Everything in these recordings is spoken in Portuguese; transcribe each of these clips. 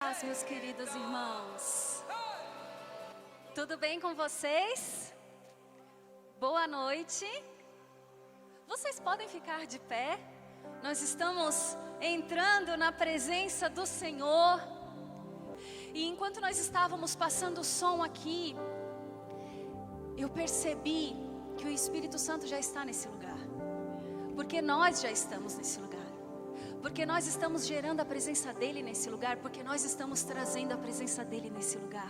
Paz, meus queridos irmãos. Tudo bem com vocês? Boa noite. Vocês podem ficar de pé? Nós estamos entrando na presença do Senhor. E enquanto nós estávamos passando o som aqui, eu percebi que o Espírito Santo já está nesse lugar. Porque nós já estamos nesse lugar. Porque nós estamos gerando a presença dEle nesse lugar. Porque nós estamos trazendo a presença dEle nesse lugar.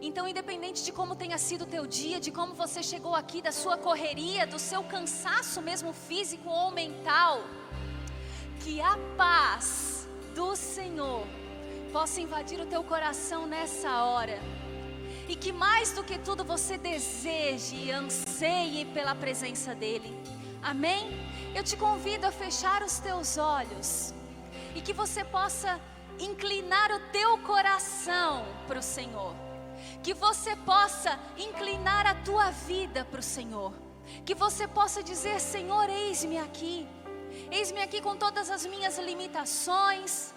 Então, independente de como tenha sido o teu dia, de como você chegou aqui, da sua correria, do seu cansaço mesmo físico ou mental, que a paz do Senhor possa invadir o teu coração nessa hora. E que mais do que tudo você deseje e anseie pela presença dEle. Amém? Eu te convido a fechar os teus olhos e que você possa inclinar o teu coração para o Senhor. Que você possa inclinar a tua vida para o Senhor. Que você possa dizer: Senhor, eis-me aqui. Eis-me aqui com todas as minhas limitações.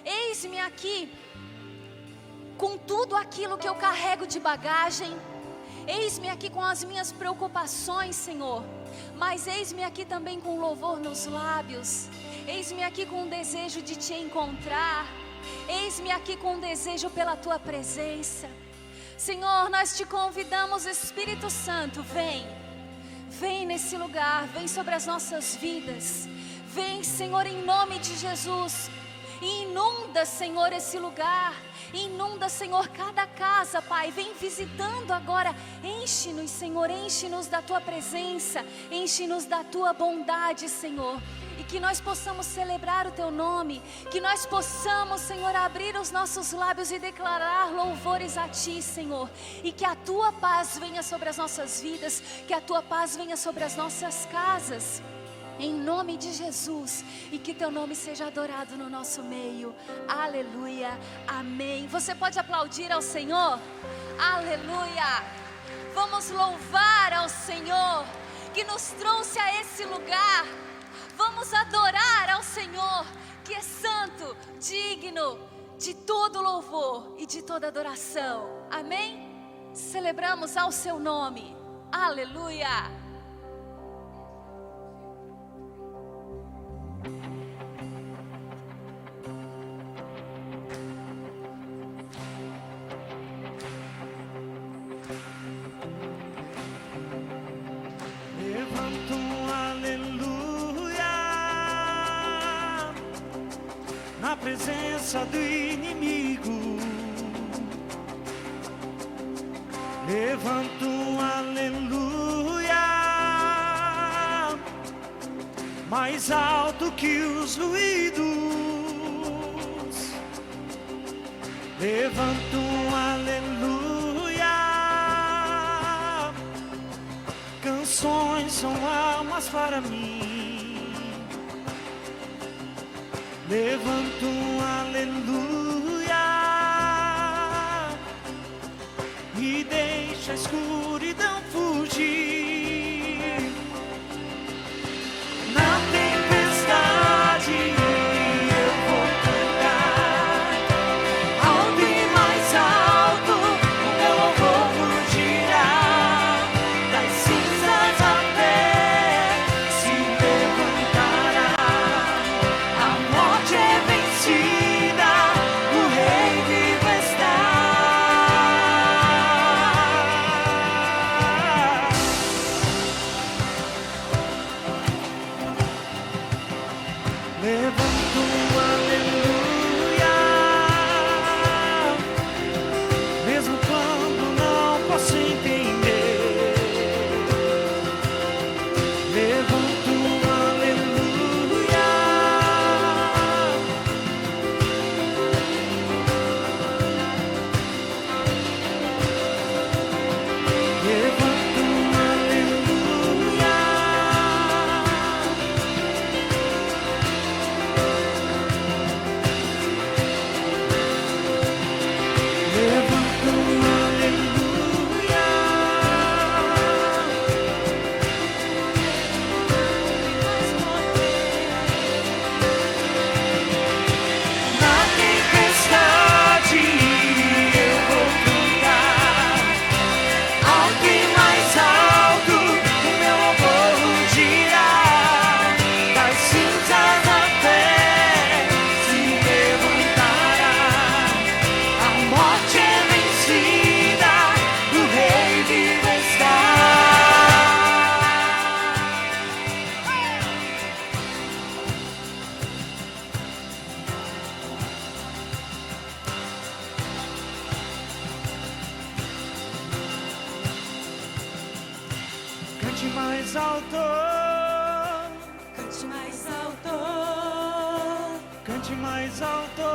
Eis-me aqui com tudo aquilo que eu carrego de bagagem. Eis-me aqui com as minhas preocupações, Senhor. Mas eis-me aqui também com louvor nos lábios. Eis-me aqui com o desejo de te encontrar. Eis-me aqui com o desejo pela tua presença. Senhor, nós te convidamos, Espírito Santo, vem. Vem nesse lugar, vem sobre as nossas vidas. Vem, Senhor, em nome de Jesus. E inunda, Senhor, esse lugar. Inunda, Senhor, cada casa, Pai. Vem visitando agora. Enche-nos, Senhor, enche-nos da Tua presença. Enche-nos da Tua bondade, Senhor. E que nós possamos celebrar o Teu nome. Que nós possamos, Senhor, abrir os nossos lábios e declarar louvores a Ti, Senhor. E que a Tua paz venha sobre as nossas vidas. Que a Tua paz venha sobre as nossas casas. Em nome de Jesus, e que teu nome seja adorado no nosso meio. Aleluia, amém. Você pode aplaudir ao Senhor? Aleluia. Vamos louvar ao Senhor que nos trouxe a esse lugar. Vamos adorar ao Senhor que é santo, digno de todo louvor e de toda adoração. Amém? Celebramos ao seu nome. Aleluia. Levanto um aleluia na presença do inimigo. Levanto um aleluia mais alto que os ruídos. Levanto um aleluia. Canções são almas para mim. Levanto um aleluia e deixa a escuridão fugir. Na tempestade eu vou cantar alto e mais alto, o meu louvor fugirá. Das cinzas até se levantará. A morte é vencida, o Rei vivo está. mais alto, cante mais alto, cante mais alto,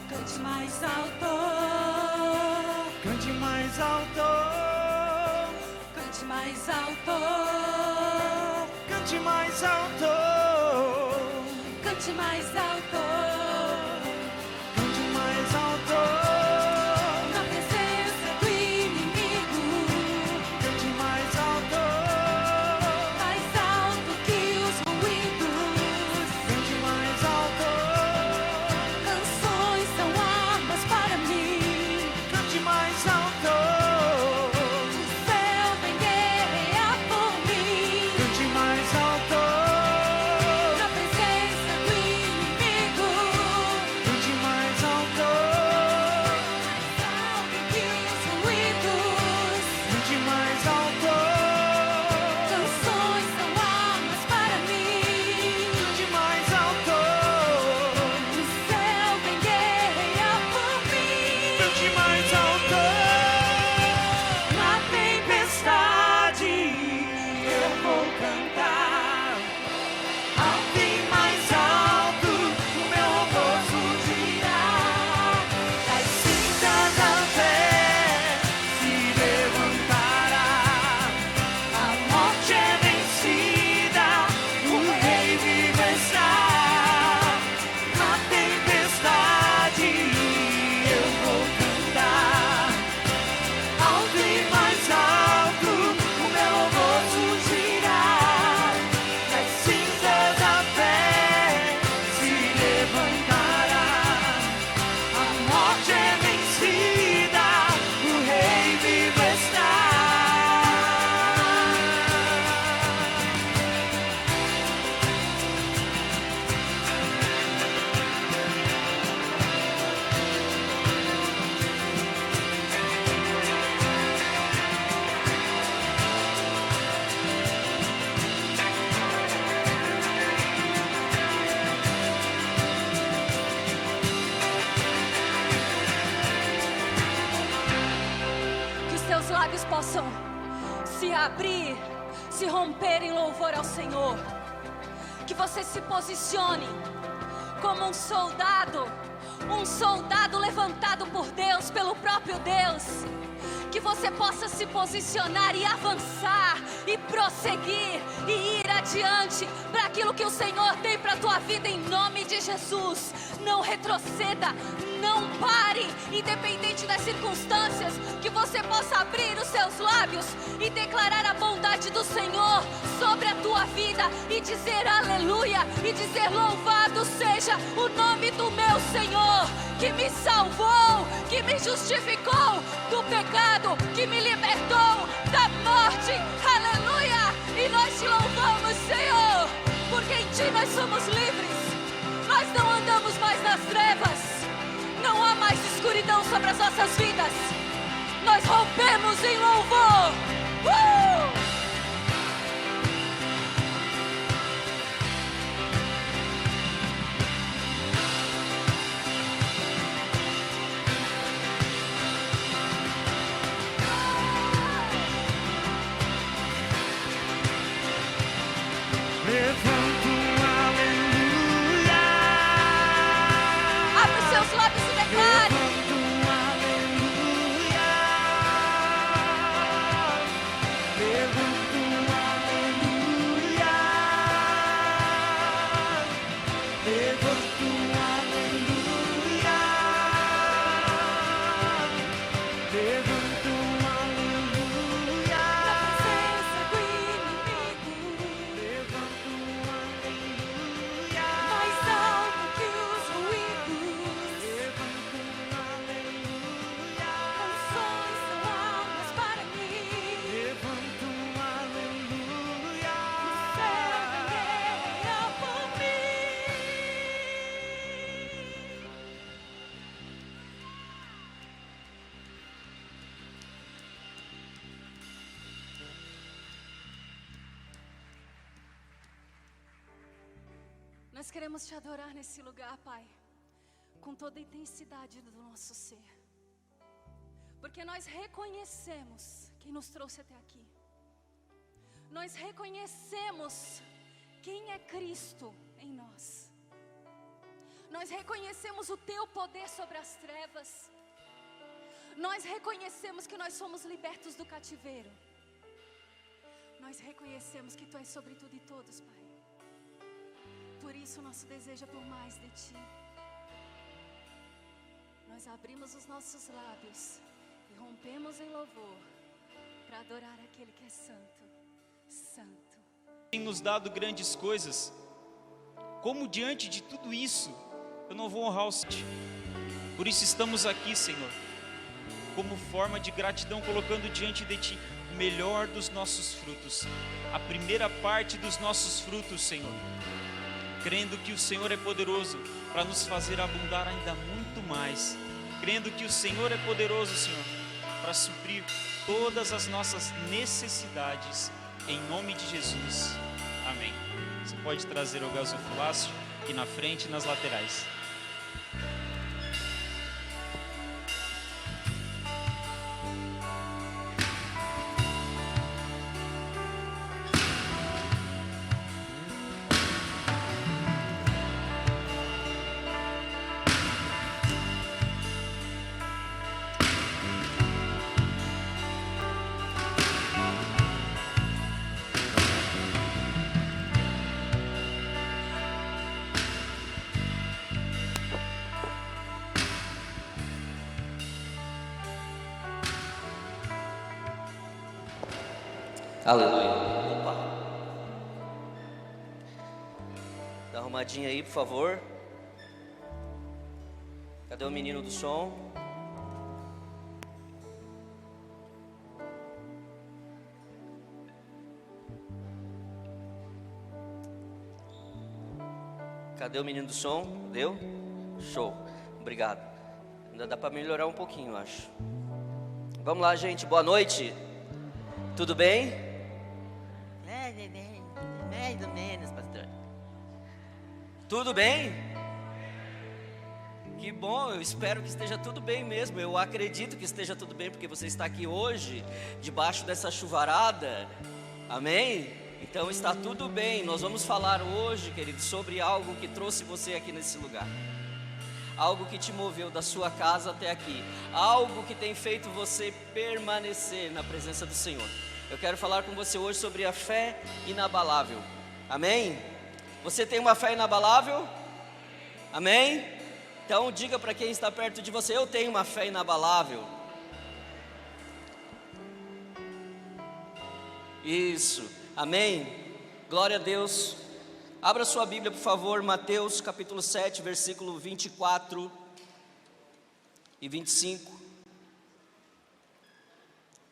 cante mais alto, cante mais alto, cante mais alto, cante mais alto, cante mais alto, cante mais alto, na presença do inimigo, cante mais alto, mais alto que os ruídos. cante mais alto, Canções são armas para mim. cante mais alto, O céu vem guerrear por mim. cante mais alto, Na presença do inimigo, cante mais alto, mais alto que os ruídos. cante mais alto, Canções são armas para mim. cante mais alto, O céu vem guerrear por mim. cante mais alto. Na tempestade eu vou cantar, alto e mais alto o meu gozo dirá. Das cinzas da fé se levantará, a morte é vencida, o rei vivo está. Na tempestade eu vou cantar, alto e mais alto o meu gozo dirá. Das cinzas da fé se levantará, a morte é vencida, o rei vivo está. Que os teus lábios possam se abrir, se romper em louvor ao Senhor. Que você se posicione como um soldado levantado por Deus, pelo próprio Deus. Que você possa se posicionar e avançar, e prosseguir, e ir adiante para aquilo que o Senhor tem para a tua vida, em nome de Jesus. Não retroceda, não pare, independente das circunstâncias. Que você possa abrir os seus lábios e declarar a bondade do Senhor sobre a tua vida, e dizer aleluia, e dizer louvado seja o nome do meu Senhor, que me salvou, que me justificou do pecado, que me libertou da morte. Aleluia! E nós te louvamos, Senhor, porque em ti nós somos livres. Nós não andamos mais nas trevas, não há mais escuridão sobre as nossas vidas. Nós rompemos em louvor. Levanto um aleluia. Abre os seus lábios e declare. Levanto um aleluia. Levanto um aleluia. Levanto um aleluia. Levanto um aleluia. Na presença do inimigo, Levanto um aleluia. mais alto que os ruídos. Levanto um aleluia. Canções são armas para mim. Levanto um aleluia. O céu vem guerrear por mim. Nós queremos te adorar nesse lugar, Pai, com toda a intensidade do nosso ser, porque nós reconhecemos quem nos trouxe até aqui. nós reconhecemos quem é Cristo em nós. Nós reconhecemos o teu poder sobre as trevas. Nós reconhecemos que nós somos libertos do cativeiro. Nós reconhecemos que tu és sobre tudo e todos, Pai. Por isso nosso desejo é por mais de ti. Nós abrimos os nossos lábios e rompemos em louvor para adorar aquele que é santo, santo. Tem nos dado grandes coisas. Como diante de tudo isso eu não vou honrar o Senhor? Por isso estamos aqui, Senhor, como forma de gratidão, colocando diante de ti o melhor dos nossos frutos, a primeira parte dos nossos frutos, Senhor, crendo que o Senhor é poderoso para nos fazer abundar ainda muito mais, crendo que o Senhor é poderoso, Senhor, para suprir todas as nossas necessidades, em nome de Jesus, amém. Você pode trazer o gasofilácio aqui na frente e nas laterais. Aleluia. Opa. Dá uma arrumadinha aí, por favor. Cadê o menino do som? Cadê o menino do som? Deu? Show. Obrigado. Ainda dá para melhorar um pouquinho, eu acho. Vamos lá, gente. Boa noite. Tudo bem? Mais ou menos, pastor. Tudo bem? Que bom, eu espero que esteja tudo bem mesmo. Eu acredito que esteja tudo bem, porque você está aqui hoje, debaixo dessa chuvarada. Amém? Então está tudo bem. Nós vamos falar hoje, querido, sobre algo que trouxe você aqui nesse lugar. Algo que te moveu da sua casa até aqui. Algo que tem feito você permanecer na presença do Senhor. Eu quero falar com você hoje sobre a fé inabalável. Amém? Você tem uma fé inabalável? Amém? Então diga para quem está perto de você: eu tenho uma fé inabalável. Isso. Amém? Glória a Deus. Abra sua Bíblia, por favor, Mateus capítulo 7, versículo 24 e 25.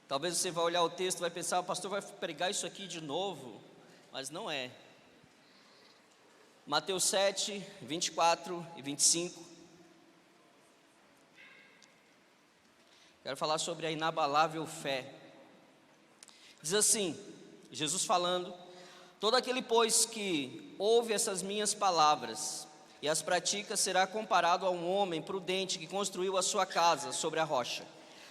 Talvez você vai olhar o texto e vai pensar: o pastor vai pregar isso aqui de novo, mas não é. Mateus 7, 24 e 25. Quero falar sobre a inabalável fé. Diz assim, Jesus falando: todo aquele, pois, que ouve essas minhas palavras e as pratica, será comparado a um homem prudente que construiu a sua casa sobre a rocha.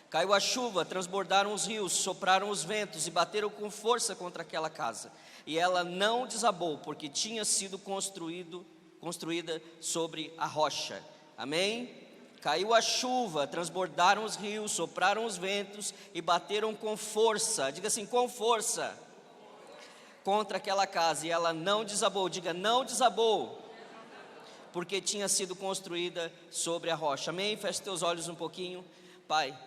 Caiu a chuva, transbordaram os rios, sopraram os ventos e bateram com força contra aquela casa. E ela não desabou, porque tinha sido construída sobre a rocha. Amém? Caiu a chuva, transbordaram os rios, sopraram os ventos e bateram com força. Diga assim: com força. Contra aquela casa, e ela não desabou. Diga: não desabou, porque tinha sido construída sobre a rocha. Amém? Feche teus olhos um pouquinho. Pai,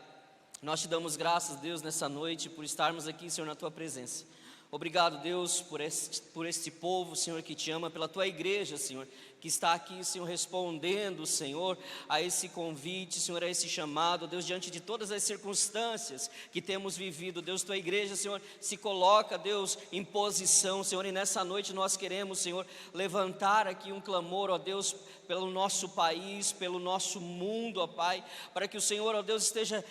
nós te damos graças, Deus, nessa noite, por estarmos aqui, Senhor, na tua presença. Obrigado, Deus, por este povo, Senhor, que te ama, pela tua igreja, Senhor, que está aqui, Senhor, respondendo, Senhor, a esse convite, Senhor, a esse chamado, Deus, diante de todas as circunstâncias que temos vivido. Deus, tua igreja, Senhor, se coloca, Deus, em posição, Senhor, e nessa noite nós queremos, Senhor, levantar aqui um clamor, ó Deus, pelo nosso país, pelo nosso mundo, ó Pai, para que o Senhor, ó Deus, esteja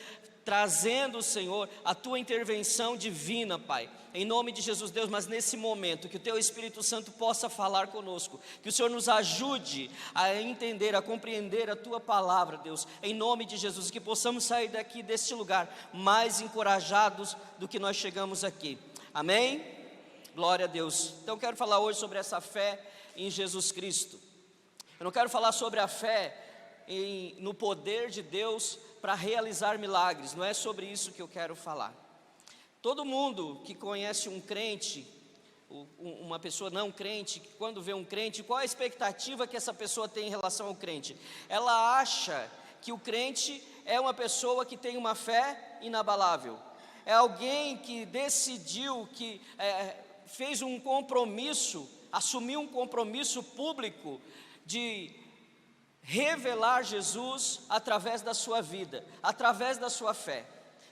trazendo, Senhor, a tua intervenção divina, Pai, em nome de Jesus, Deus. Mas nesse momento, que o teu Espírito Santo possa falar conosco, que o Senhor nos ajude a entender, a compreender a tua palavra, Deus, em nome de Jesus, que possamos sair daqui deste lugar mais encorajados do que nós chegamos aqui. Amém? Glória a Deus. Então quero falar hoje sobre essa fé em Jesus Cristo. Eu não quero falar sobre a fé no poder de Deus para realizar milagres, não é sobre isso que eu quero falar. Todo mundo que conhece um crente, uma pessoa não crente, quando vê um crente, qual a expectativa que essa pessoa tem em relação ao crente? Ela acha que o crente é uma pessoa que tem uma fé inabalável, é alguém que decidiu, que fez um compromisso, assumiu um compromisso público de revelar Jesus através da sua vida, através da sua fé.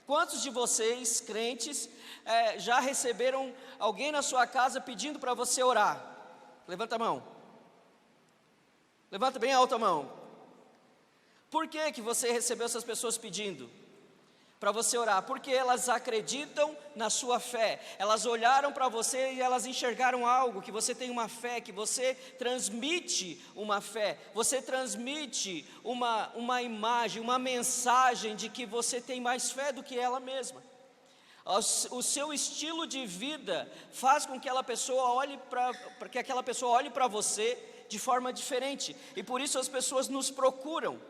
Quantos de vocês, crentes, já receberam alguém na sua casa pedindo para você orar? Levanta a mão. Levanta bem alta a mão. Por que você recebeu essas pessoas pedindo para você orar? Porque elas acreditam na sua fé. Elas olharam para você e elas enxergaram algo, que você tem uma fé, que você transmite uma fé, você transmite uma imagem, uma mensagem de que você tem mais fé do que ela mesma. O seu estilo de vida faz com que aquela pessoa olhe para você de forma diferente. E por isso as pessoas nos procuram,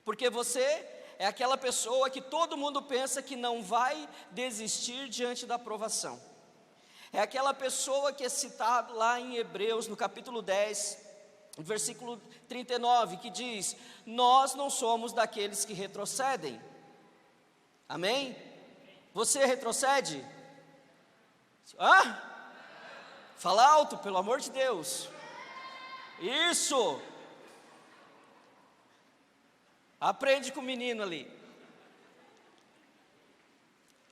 porque você é aquela pessoa que todo mundo pensa que não vai desistir diante da provação. É aquela pessoa que é citado lá em Hebreus, no capítulo 10, versículo 39, que diz: nós não somos daqueles que retrocedem. Amém? Você retrocede? Fala alto, pelo amor de Deus. Isso! Aprende com o menino ali.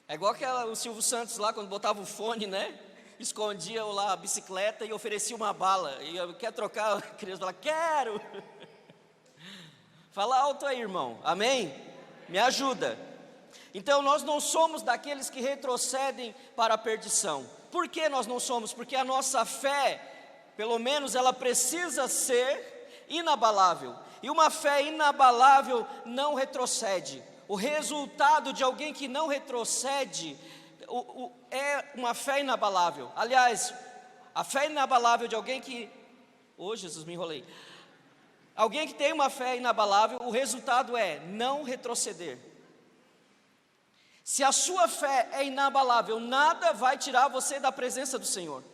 É igual o Silvio Santos lá, quando botava o fone, né? Escondia lá a bicicleta e oferecia uma bala. E quer trocar? A criança fala, quero. Fala alto aí, irmão. Amém? Me ajuda. Então nós não somos daqueles que retrocedem para a perdição. Por que nós não somos? Porque a nossa fé, pelo menos ela precisa ser inabalável. E uma fé inabalável não retrocede. O resultado de alguém que não retrocede é uma fé inabalável. Aliás, a fé inabalável de alguém que... Jesus, me enrolei. Alguém que tem uma fé inabalável, o resultado é não retroceder. Se a sua fé é inabalável, nada vai tirar você da presença do Senhor.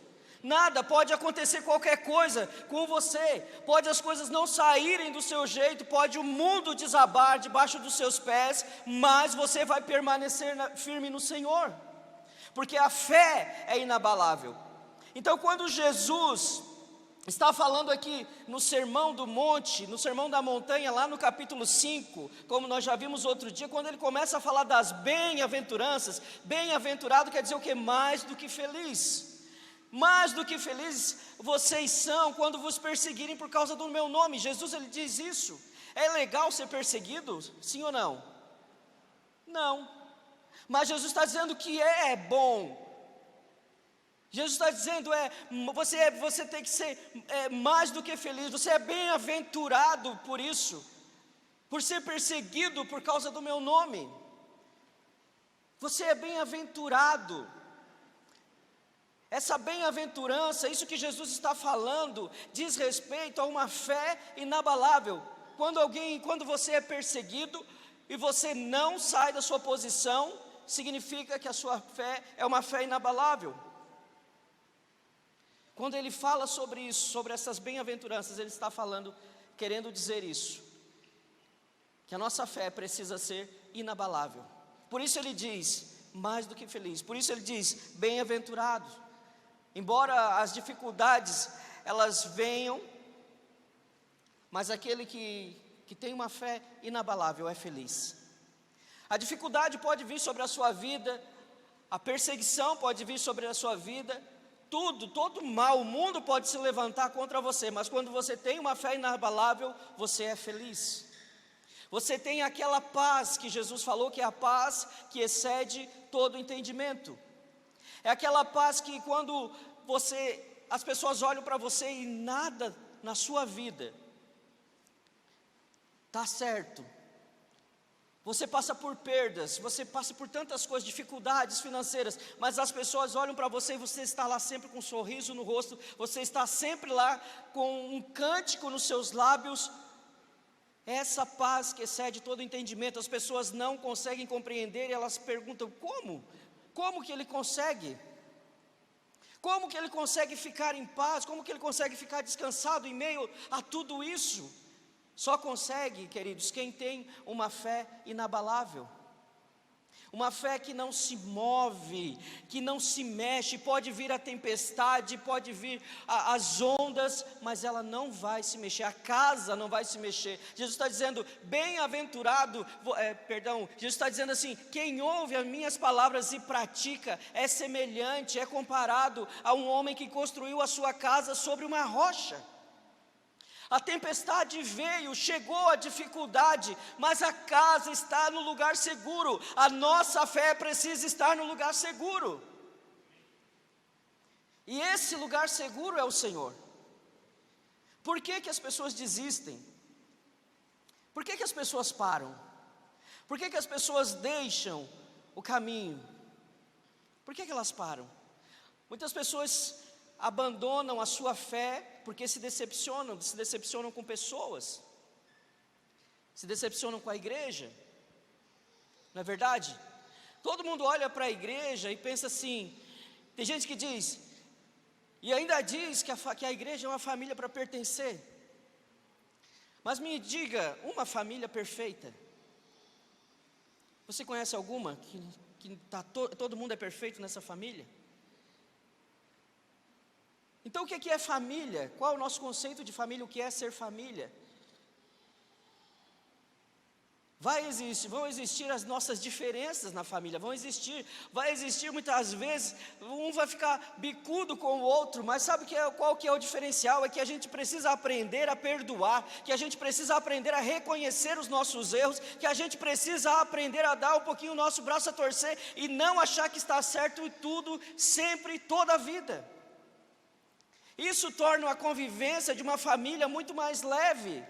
Nada, pode acontecer qualquer coisa com você, pode as coisas não saírem do seu jeito, pode o mundo desabar debaixo dos seus pés, mas você vai permanecer firme no Senhor, porque a fé é inabalável. Então quando Jesus está falando aqui no Sermão do Monte, no Sermão da Montanha, lá no capítulo 5, como nós já vimos outro dia, quando ele começa a falar das bem-aventuranças, bem-aventurado quer dizer o que? Mais do que feliz. Mais do que felizes vocês são quando vos perseguirem por causa do meu nome. Jesus, ele diz isso. É legal ser perseguido? Sim ou não? Não. Mas Jesus está dizendo que é bom. Jesus está dizendo, você tem que ser mais do que feliz. Você é bem-aventurado por isso, por ser perseguido por causa do meu nome. Você é bem-aventurado. Essa bem-aventurança, isso que Jesus está falando, diz respeito a uma fé inabalável. Quando você é perseguido e você não sai da sua posição, significa que a sua fé é uma fé inabalável. Quando ele fala sobre isso, sobre essas bem-aventuranças, ele está falando, querendo dizer isso, que a nossa fé precisa ser inabalável. Por isso ele diz, mais do que feliz. Por isso ele diz, bem-aventurado. Embora as dificuldades, elas venham, mas aquele que tem uma fé inabalável é feliz. A dificuldade pode vir sobre a sua vida, a perseguição pode vir sobre a sua vida, todo mal, o mundo pode se levantar contra você, mas quando você tem uma fé inabalável, você é feliz. Você tem aquela paz que Jesus falou, que é a paz que excede todo entendimento. É aquela paz que quando as pessoas olham para você e nada na sua vida está certo, Você passa por perdas, você passa por tantas coisas, dificuldades financeiras, mas as pessoas olham para você e você está lá sempre com um sorriso no rosto, você está sempre lá com um cântico nos seus lábios. Essa paz que excede todo entendimento, as pessoas não conseguem compreender e elas perguntam: como? Como que ele consegue? Como que ele consegue ficar em paz? Como que ele consegue ficar descansado em meio a tudo isso? Só consegue, queridos, quem tem uma fé inabalável. Uma fé que não se move, que não se mexe. Pode vir a tempestade, pode vir as ondas, mas ela não vai se mexer, a casa não vai se mexer. Jesus está dizendo, Jesus está dizendo assim: quem ouve as minhas palavras e pratica é semelhante, é comparado a um homem que construiu a sua casa sobre uma rocha. A tempestade veio, chegou a dificuldade, mas a casa está no lugar seguro. A nossa fé precisa estar no lugar seguro. E esse lugar seguro é o Senhor. Por que que as pessoas desistem? Por que que as pessoas param? Por que que as pessoas deixam o caminho? Por que que elas param? Muitas pessoas abandonam a sua fé porque se decepcionam com pessoas, se decepcionam com a igreja, não é verdade? Todo mundo olha para a igreja e pensa assim, tem gente que diz, e ainda diz que a igreja é uma família para pertencer, mas me diga, uma família perfeita, você conhece alguma que todo mundo é perfeito nessa família? Então o que é família? Qual é o nosso conceito de família? O que é ser família? Vão existir as nossas diferenças na família, vai existir muitas vezes, um vai ficar bicudo com o outro, mas sabe qual que é o diferencial? É que a gente precisa aprender a perdoar, que a gente precisa aprender a reconhecer os nossos erros, que a gente precisa aprender a dar um pouquinho o nosso braço a torcer e não achar que está certo em tudo, sempre, toda a vida. Isso torna a convivência de uma família muito mais leve.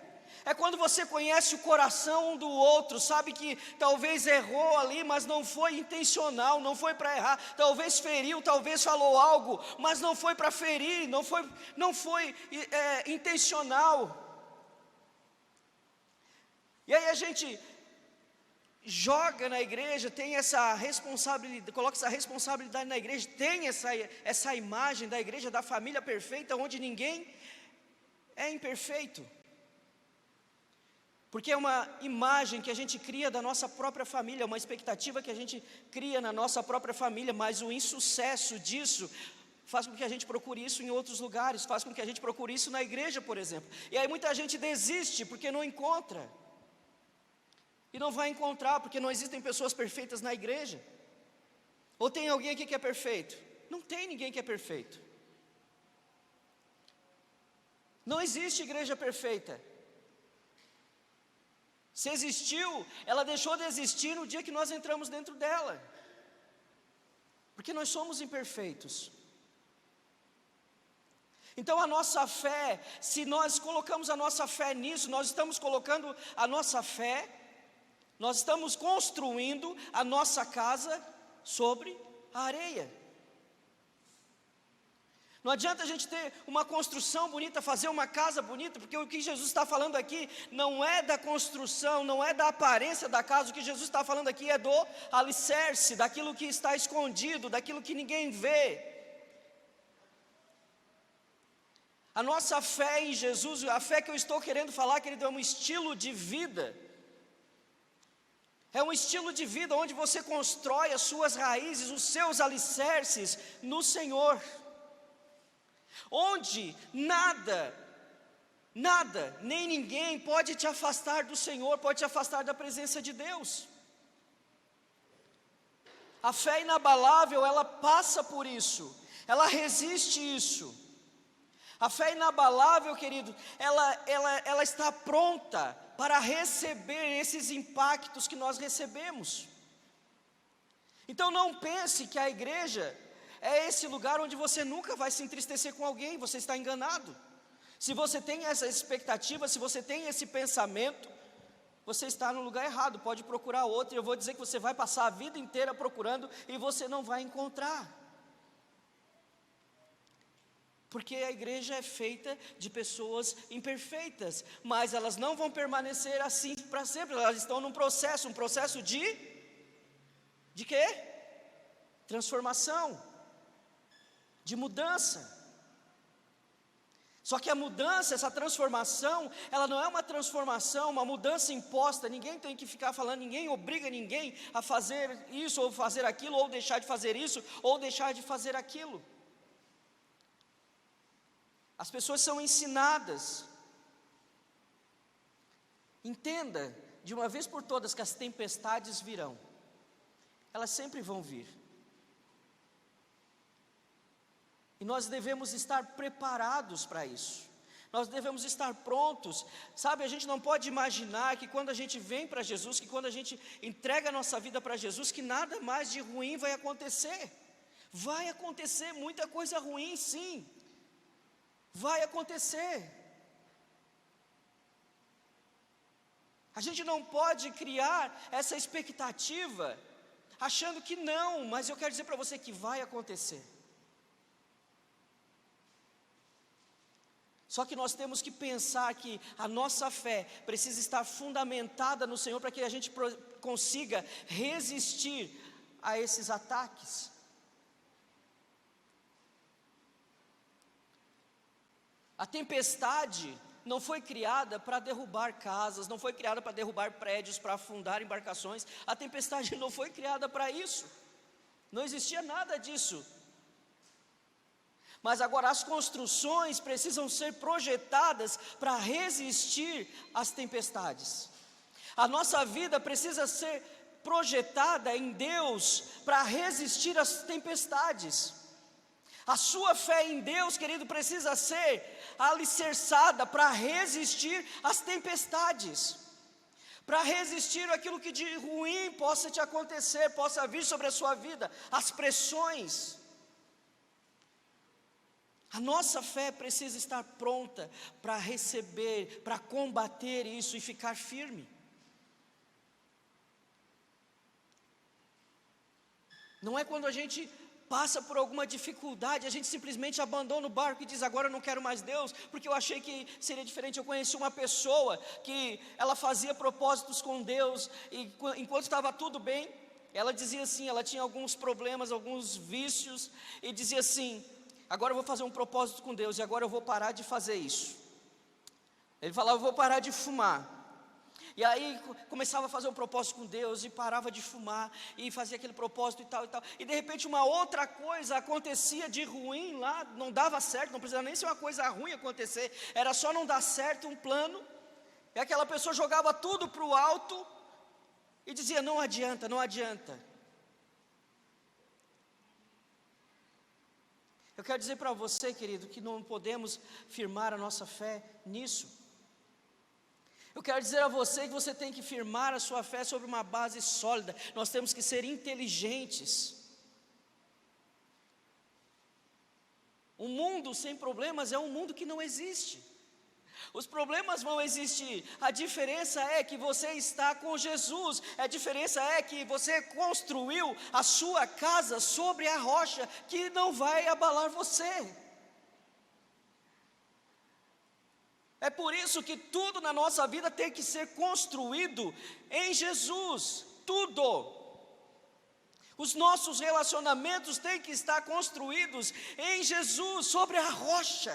É quando você conhece o coração um do outro, sabe que talvez errou ali, mas não foi intencional, não foi para errar, talvez feriu, talvez falou algo, mas não foi para ferir, não foi intencional. E aí a gente joga na igreja, tem essa responsabilidade, coloca essa responsabilidade na igreja, tem essa imagem da igreja, da família perfeita, onde ninguém é imperfeito, porque é uma imagem que a gente cria da nossa própria família, uma expectativa que a gente cria na nossa própria família, mas o insucesso disso faz com que a gente procure isso em outros lugares, faz com que a gente procure isso na igreja, por exemplo, e aí muita gente desiste, porque não encontra, e não vai encontrar, porque não existem pessoas perfeitas na igreja. Ou tem alguém aqui que é perfeito? Não tem ninguém que é perfeito. Não existe igreja perfeita. Se existiu, ela deixou de existir no dia que nós entramos dentro dela, porque nós somos imperfeitos. Então a nossa fé, se nós colocamos a nossa fé nisso, nós estamos colocando a nossa fé, nós estamos construindo a nossa casa sobre a areia. Não adianta a gente ter uma construção bonita, fazer uma casa bonita, porque o que Jesus está falando aqui não é da construção, não é da aparência da casa, o que Jesus está falando aqui é do alicerce, daquilo que está escondido, daquilo que ninguém vê. A nossa fé em Jesus, a fé que eu estou querendo falar, querido, é um estilo de vida. É um estilo de vida onde você constrói as suas raízes, os seus alicerces no Senhor. Onde nada, nem ninguém pode te afastar do Senhor, pode te afastar da presença de Deus. A fé inabalável, ela passa por isso, ela resiste isso. A fé inabalável, querido, ela está pronta para receber esses impactos que nós recebemos. Então não pense que a igreja é esse lugar onde você nunca vai se entristecer com alguém, você está enganado. Se você tem essa expectativa, se você tem esse pensamento, você está no lugar errado, pode procurar outro, e eu vou dizer que você vai passar a vida inteira procurando e você não vai encontrar. Porque a igreja é feita de pessoas imperfeitas, mas elas não vão permanecer assim para sempre, elas estão num processo, um processo de quê? Transformação, de mudança. Só que a mudança, essa transformação, ela não é uma transformação, uma mudança imposta. Ninguém tem que ficar falando, ninguém obriga ninguém a fazer isso ou fazer aquilo, ou deixar de fazer isso ou deixar de fazer aquilo. As pessoas são ensinadas. Entenda de uma vez por todas que as tempestades virão. Elas sempre vão vir. E nós devemos estar preparados para isso. Nós devemos estar prontos. Sabe, a gente não pode imaginar que quando a gente vem para Jesus, que quando a gente entrega a nossa vida para Jesus, que nada mais de ruim vai acontecer. Vai acontecer muita coisa ruim, sim. Vai acontecer. A gente não pode criar essa expectativa achando que não, mas eu quero dizer para você que vai acontecer. Só que nós temos que pensar que a nossa fé precisa estar fundamentada no Senhor para que a gente consiga resistir a esses ataques. A tempestade não foi criada para derrubar casas, não foi criada para derrubar prédios, para afundar embarcações. A tempestade não foi criada para isso. Não existia nada disso. Mas agora as construções precisam ser projetadas para resistir às tempestades. A nossa vida precisa ser projetada em Deus para resistir às tempestades. A sua fé em Deus, querido, precisa ser alicerçada para resistir às tempestades. Para resistir àquilo que de ruim possa te acontecer, possa vir sobre a sua vida, as pressões. A nossa fé precisa estar pronta para receber, para combater isso e ficar firme. Não é quando a gente passa por alguma dificuldade, a gente simplesmente abandona o barco e diz, agora eu não quero mais Deus, porque eu achei que seria diferente. Eu conheci uma pessoa que ela fazia propósitos com Deus, e enquanto estava tudo bem, ela dizia assim, ela tinha alguns problemas, alguns vícios, e dizia assim, agora eu vou fazer um propósito com Deus, e agora eu vou parar de fazer isso. Ele falava, eu vou parar de fumar. E aí começava a fazer um propósito com Deus, e parava de fumar, e fazia aquele propósito e tal e tal. E de repente uma outra coisa acontecia de ruim lá, não dava certo, não precisava nem ser uma coisa ruim acontecer, era só não dar certo um plano, e aquela pessoa jogava tudo para o alto, e dizia, não adianta, não adianta. Eu quero dizer para você, querido, que não podemos firmar a nossa fé nisso. Eu quero dizer a você que você tem que firmar a sua fé sobre uma base sólida. Nós temos que ser inteligentes. Um mundo sem problemas é um mundo que não existe. Os problemas vão existir, a diferença é que você está com Jesus, a diferença é que você construiu a sua casa sobre a rocha, que não vai abalar você. É por isso que tudo na nossa vida tem que ser construído em Jesus, tudo. Os nossos relacionamentos têm que estar construídos em Jesus, sobre a rocha.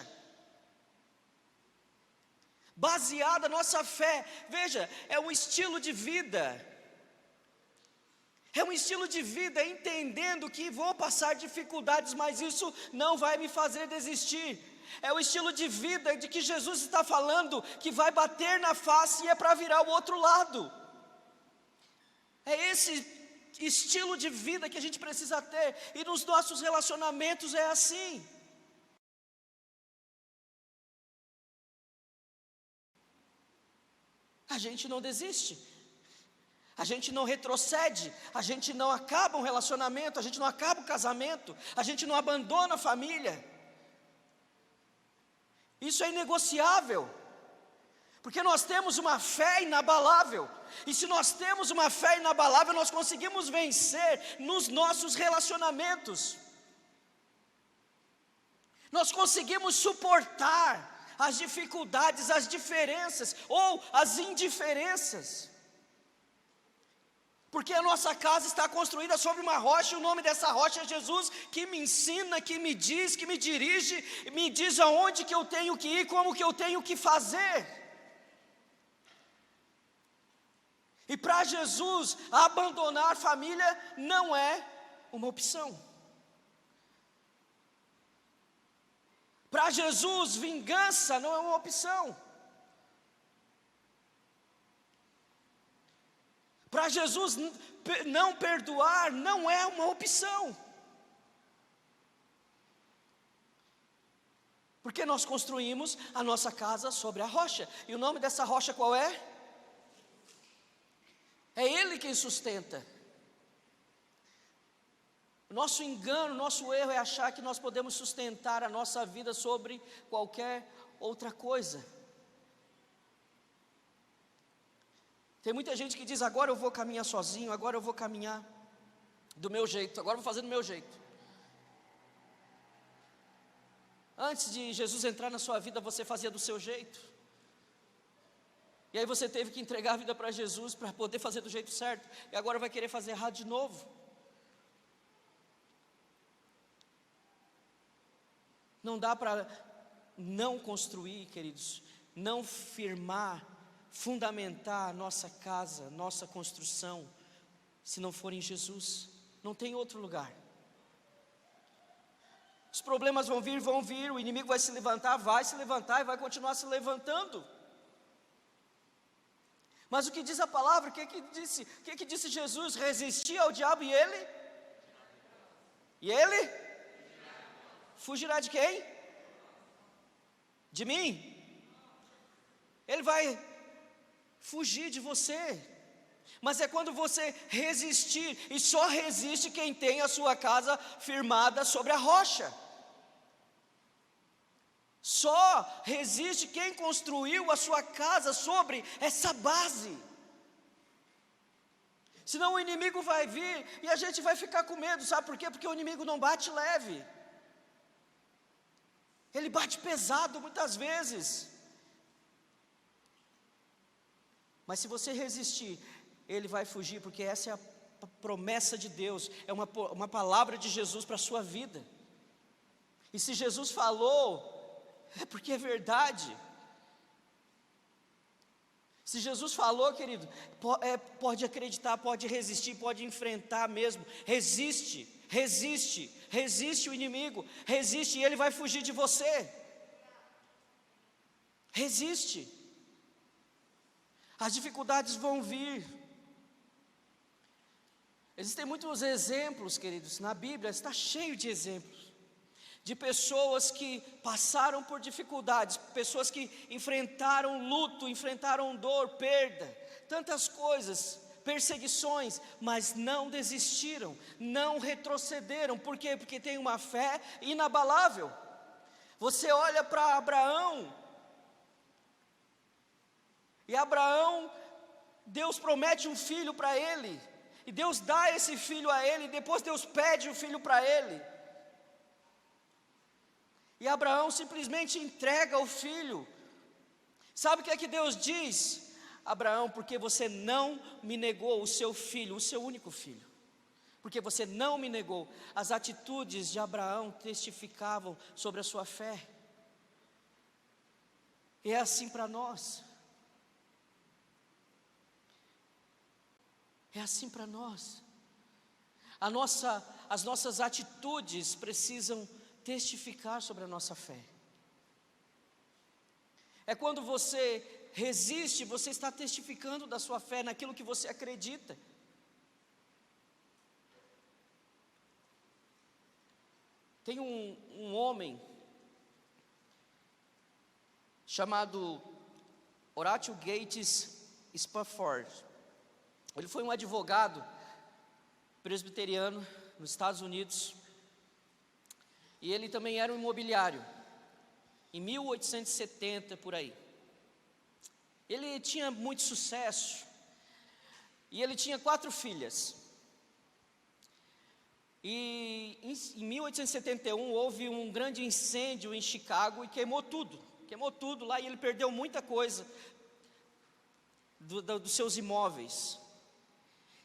Baseada a nossa fé, veja, é um estilo de vida. É um estilo de vida entendendo que vou passar dificuldades, mas isso não vai me fazer desistir. É o estilo de vida de que Jesus está falando, que vai bater na face e é para virar o outro lado. É esse estilo de vida que a gente precisa ter, e nos nossos relacionamentos é assim. A gente não desiste, a gente não retrocede, a gente não acaba um relacionamento, a gente não acaba o casamento, a gente não abandona a família. Isso é inegociável, Porque nós temos uma fé inabalável. E se nós temos uma fé inabalável, nós conseguimos vencer nos nossos relacionamentos. Nós conseguimos suportar as dificuldades, as diferenças ou as indiferenças. Porque a nossa casa está construída sobre uma rocha, e o nome dessa rocha é Jesus, que me ensina, que me diz, que me dirige, me diz aonde que eu tenho que ir, como que eu tenho que fazer. E para Jesus, abandonar a família não é uma opção. Para Jesus, vingança não é uma opção. Para Jesus, não perdoar não é uma opção. Porque nós construímos a nossa casa sobre a rocha. E o nome dessa rocha qual é? É Ele quem sustenta. O nosso engano, o nosso erro é achar que nós podemos sustentar a nossa vida sobre qualquer outra coisa. Tem muita gente que diz, agora eu vou caminhar sozinho, agora eu vou caminhar do meu jeito, agora eu vou fazer do meu jeito. Antes de Jesus entrar na sua vida, você fazia do seu jeito. E aí você teve que entregar a vida para Jesus para poder fazer do jeito certo. E agora vai querer fazer errado de novo. Não dá para não construir, queridos, não firmar, fundamentar a nossa casa, nossa construção, se não for em Jesus. Não tem outro lugar. Os problemas vão vir, o inimigo vai se levantar e vai continuar se levantando. Mas o que diz a palavra, o que disse Jesus? Resistir ao diabo e ele? Fugirá de quem? De mim? Ele vai fugir de você. Mas é quando você resistir, e só resiste quem tem a sua casa firmada sobre a rocha. Só resiste quem construiu a sua casa sobre essa base. Senão o inimigo vai vir e a gente vai ficar com medo, sabe por quê? Porque o inimigo não bate leve. Ele bate pesado muitas vezes. Mas se você resistir, ele vai fugir, porque essa é a promessa de Deus, é uma palavra de Jesus para a sua vida. E se Jesus falou, é porque é verdade. Se Jesus falou, querido, pode acreditar, pode resistir, pode enfrentar mesmo. Resiste o inimigo, resiste e ele vai fugir de você. Resiste. As dificuldades vão vir. Existem muitos exemplos, queridos, na Bíblia está cheio de exemplos. De pessoas que passaram por dificuldades, pessoas que enfrentaram luto, enfrentaram dor, perda, tantas coisas, perseguições, mas não desistiram, não retrocederam. Por quê? Porque tem uma fé inabalável. Você olha para Abraão, e Abraão, Deus promete um filho para ele, e Deus dá esse filho a ele, e depois Deus pede o filho para ele. E Abraão simplesmente entrega o filho. Sabe o que é que Deus diz? Abraão, porque você não me negou o seu filho, o seu único filho. Porque você não me negou. As atitudes de Abraão testificavam sobre a sua fé. E é assim para nós. É assim para nós. As nossas atitudes precisam testificar sobre a nossa fé. É quando você resiste, você está testificando da sua fé naquilo que você acredita. Tem um homem chamado Horatio Gates Spafford. Ele foi um advogado presbiteriano nos Estados Unidos. E ele também era um imobiliário, em 1870 por aí. Ele tinha muito sucesso e ele tinha 4 filhas. E em 1871 houve um grande incêndio em Chicago e queimou tudo lá, e ele perdeu muita coisa dos seus imóveis.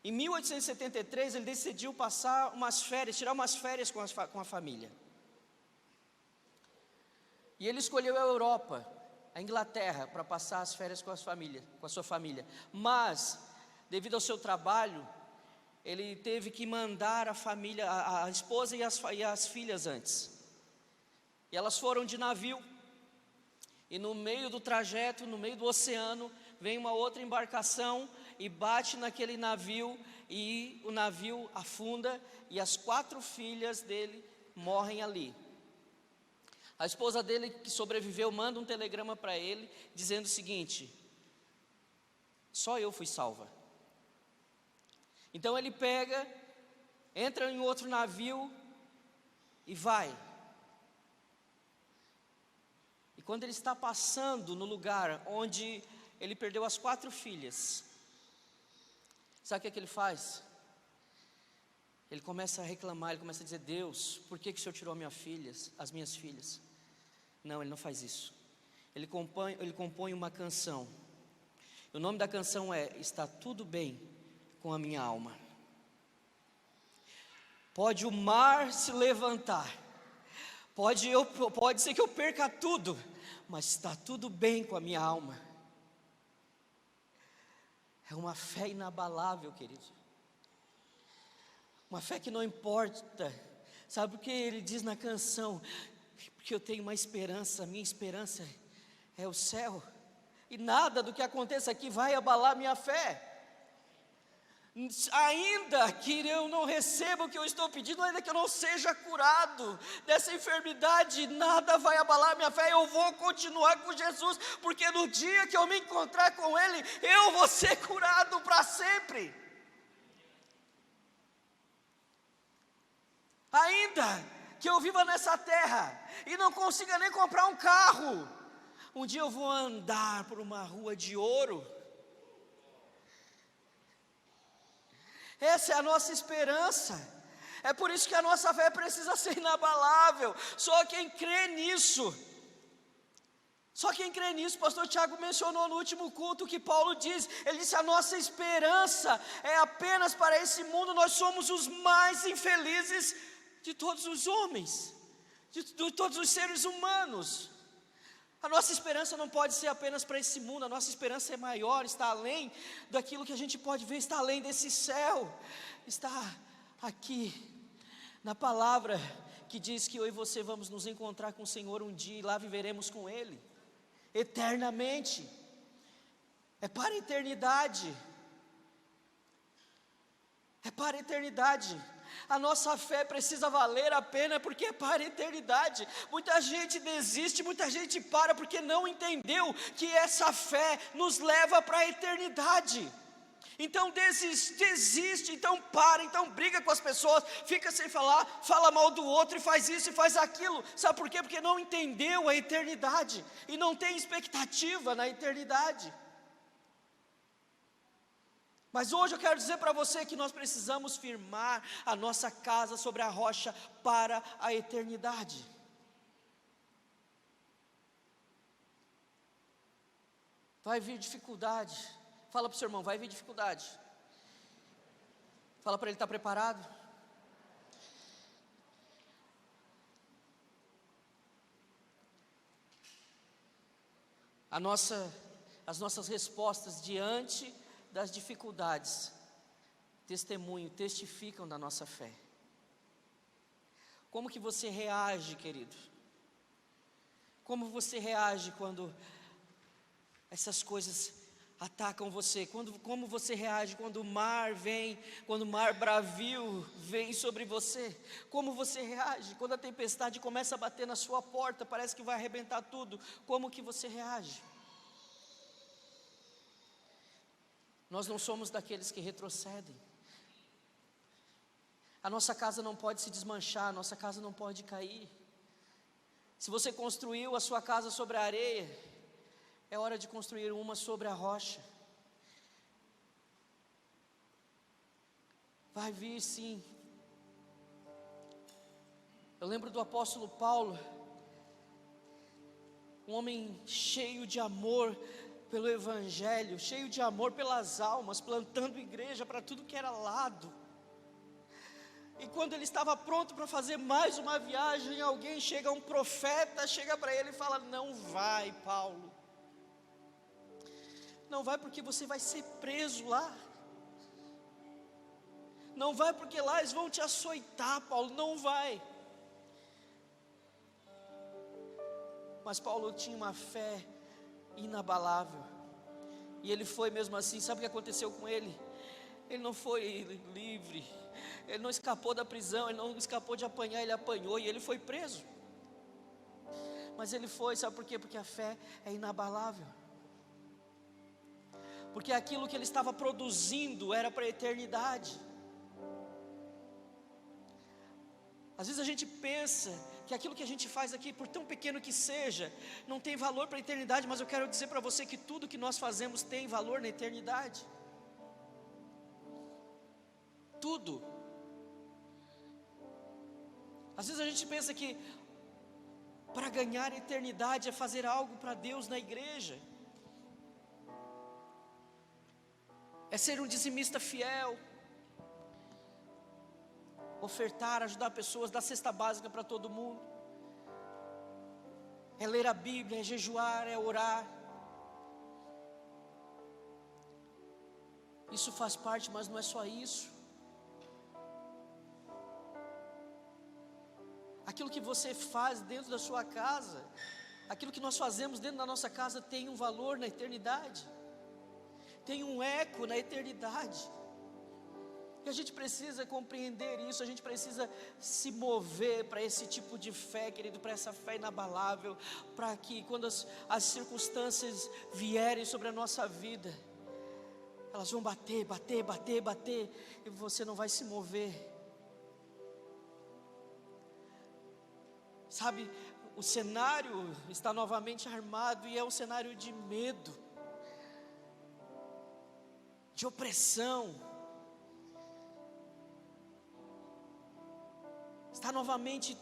Em 1873 ele decidiu passar umas férias, tirar umas férias com a família. E ele escolheu a Europa, a Inglaterra, para passar as férias com a sua família. Mas, devido ao seu trabalho, ele teve que mandar a família, a esposa e as filhas antes. E elas foram de navio. E no meio do trajeto, no meio do oceano, vem uma outra embarcação e bate naquele navio, e o navio afunda, e as 4 filhas dele morrem ali. A esposa dele, que sobreviveu, manda um telegrama para ele, dizendo o seguinte: só eu fui salva. Então ele pega, entra em outro navio e vai. E quando ele está passando no lugar onde ele perdeu as 4 filhas, sabe o que ele faz? Ele começa a reclamar, ele começa a dizer: Deus, por que o Senhor tirou as minhas filhas? Não, ele não faz isso. Ele compõe uma canção. O nome da canção é Está Tudo Bem com a Minha Alma. Pode o mar se levantar, pode ser que eu perca tudo, mas está tudo bem com a minha alma. É uma fé inabalável, querido. Uma fé que não importa. Sabe o que ele diz na canção? Porque eu tenho uma esperança, a minha esperança é o céu. E nada do que aconteça aqui vai abalar minha fé. Ainda que eu não receba o que eu estou pedindo, ainda que eu não seja curado dessa enfermidade, nada vai abalar minha fé. Eu vou continuar com Jesus, porque no dia que eu me encontrar com Ele, eu vou ser curado para sempre. Ainda que eu viva nessa terra e não consiga nem comprar um carro, um dia eu vou andar por uma rua de ouro. Essa é a nossa esperança. É por isso que a nossa fé precisa ser inabalável. Só quem crê nisso. O pastor Tiago mencionou no último culto que Paulo diz. Ele disse: a nossa esperança é apenas para esse mundo. Nós somos os mais infelizes de todos os homens, de todos os seres humanos. A nossa esperança não pode ser apenas para esse mundo. A nossa esperança é maior, está além daquilo que a gente pode ver, está além desse céu, está aqui na palavra que diz que eu e você vamos nos encontrar com o Senhor um dia, e lá viveremos com Ele eternamente. É para a eternidade. É para a eternidade. A nossa fé precisa valer a pena, porque é para a eternidade. Muita gente desiste, muita gente para, porque não entendeu que essa fé nos leva para a eternidade. Então desiste, então para, então briga com as pessoas, fica sem falar, fala mal do outro e faz isso e faz aquilo. Sabe por quê? Porque não entendeu a eternidade e não tem expectativa na eternidade. Mas hoje eu quero dizer para você que nós precisamos firmar a nossa casa sobre a rocha para a eternidade. Vai vir dificuldade. Fala para o seu irmão: vai vir dificuldade. Fala para ele: está preparado? As nossas respostas diante das dificuldades testificam da nossa fé. Como que você reage, querido? Como você reage quando essas coisas atacam você? Como você reage quando o mar vem, quando o mar bravio vem sobre você? Como você reage quando a tempestade começa a bater na sua porta, parece que vai arrebentar tudo? Como que você reage? Nós não somos daqueles que retrocedem. A nossa casa não pode se desmanchar, a nossa casa não pode cair. Se você construiu a sua casa sobre a areia, É hora de construir uma sobre a rocha. Vai vir sim. Eu lembro do apóstolo Paulo, um homem cheio de amor pelo Evangelho, cheio de amor pelas almas, plantando igreja para tudo que era lado. E quando ele estava pronto para fazer mais uma viagem, alguém chega, um profeta, chega para ele e fala: não vai, Paulo. Não vai porque você vai ser preso lá. Não vai porque lá eles vão te açoitar, Paulo, não vai. Mas Paulo tinha uma fé inabalável. E ele foi mesmo assim. Sabe o que aconteceu com ele? Ele não foi livre. Ele não escapou da prisão, ele não escapou de apanhar, ele apanhou e ele foi preso. Mas ele foi, sabe por quê? Porque a fé é inabalável. Porque aquilo que ele estava produzindo era para a eternidade. Às vezes a gente pensa que aquilo que a gente faz aqui, por tão pequeno que seja, não tem valor para a eternidade, mas eu quero dizer para você que tudo que nós fazemos tem valor na eternidade. Tudo. Às vezes a gente pensa que para ganhar a eternidade é fazer algo para Deus na igreja, é ser um dizimista fiel, ofertar, ajudar pessoas, dar cesta básica para todo mundo, é ler a Bíblia, é jejuar, é orar. Isso faz parte, mas não é só isso. Aquilo que você faz dentro da sua casa, aquilo que nós fazemos dentro da nossa casa tem um valor na eternidade, tem um eco na eternidade. E a gente precisa compreender isso, a gente precisa se mover para esse tipo de fé, querido, para essa fé inabalável, para que quando as circunstâncias vierem sobre a nossa vida, elas vão bater, bater, bater, bater, e você não vai se mover. Sabe, o cenário está novamente armado e é um cenário de medo, de opressão. Está novamente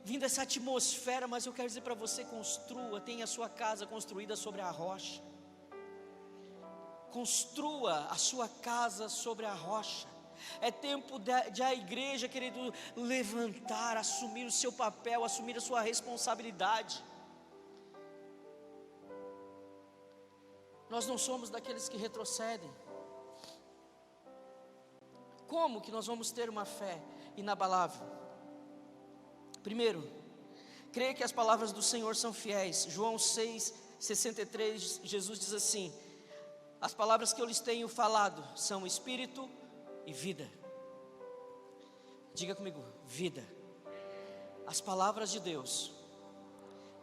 vindo essa atmosfera, mas eu quero dizer para você: construa, tenha a sua casa construída sobre a rocha. Construa a sua casa sobre a rocha. É tempo de a igreja, querido, levantar, assumir o seu papel, assumir a sua responsabilidade. Nós não somos daqueles que retrocedem. Como que nós vamos ter uma fé inabalável? Primeiro, creia que as palavras do Senhor são fiéis. João 6,63, Jesus diz assim: as palavras que eu lhes tenho falado são espírito e vida. Diga comigo: vida. As palavras de Deus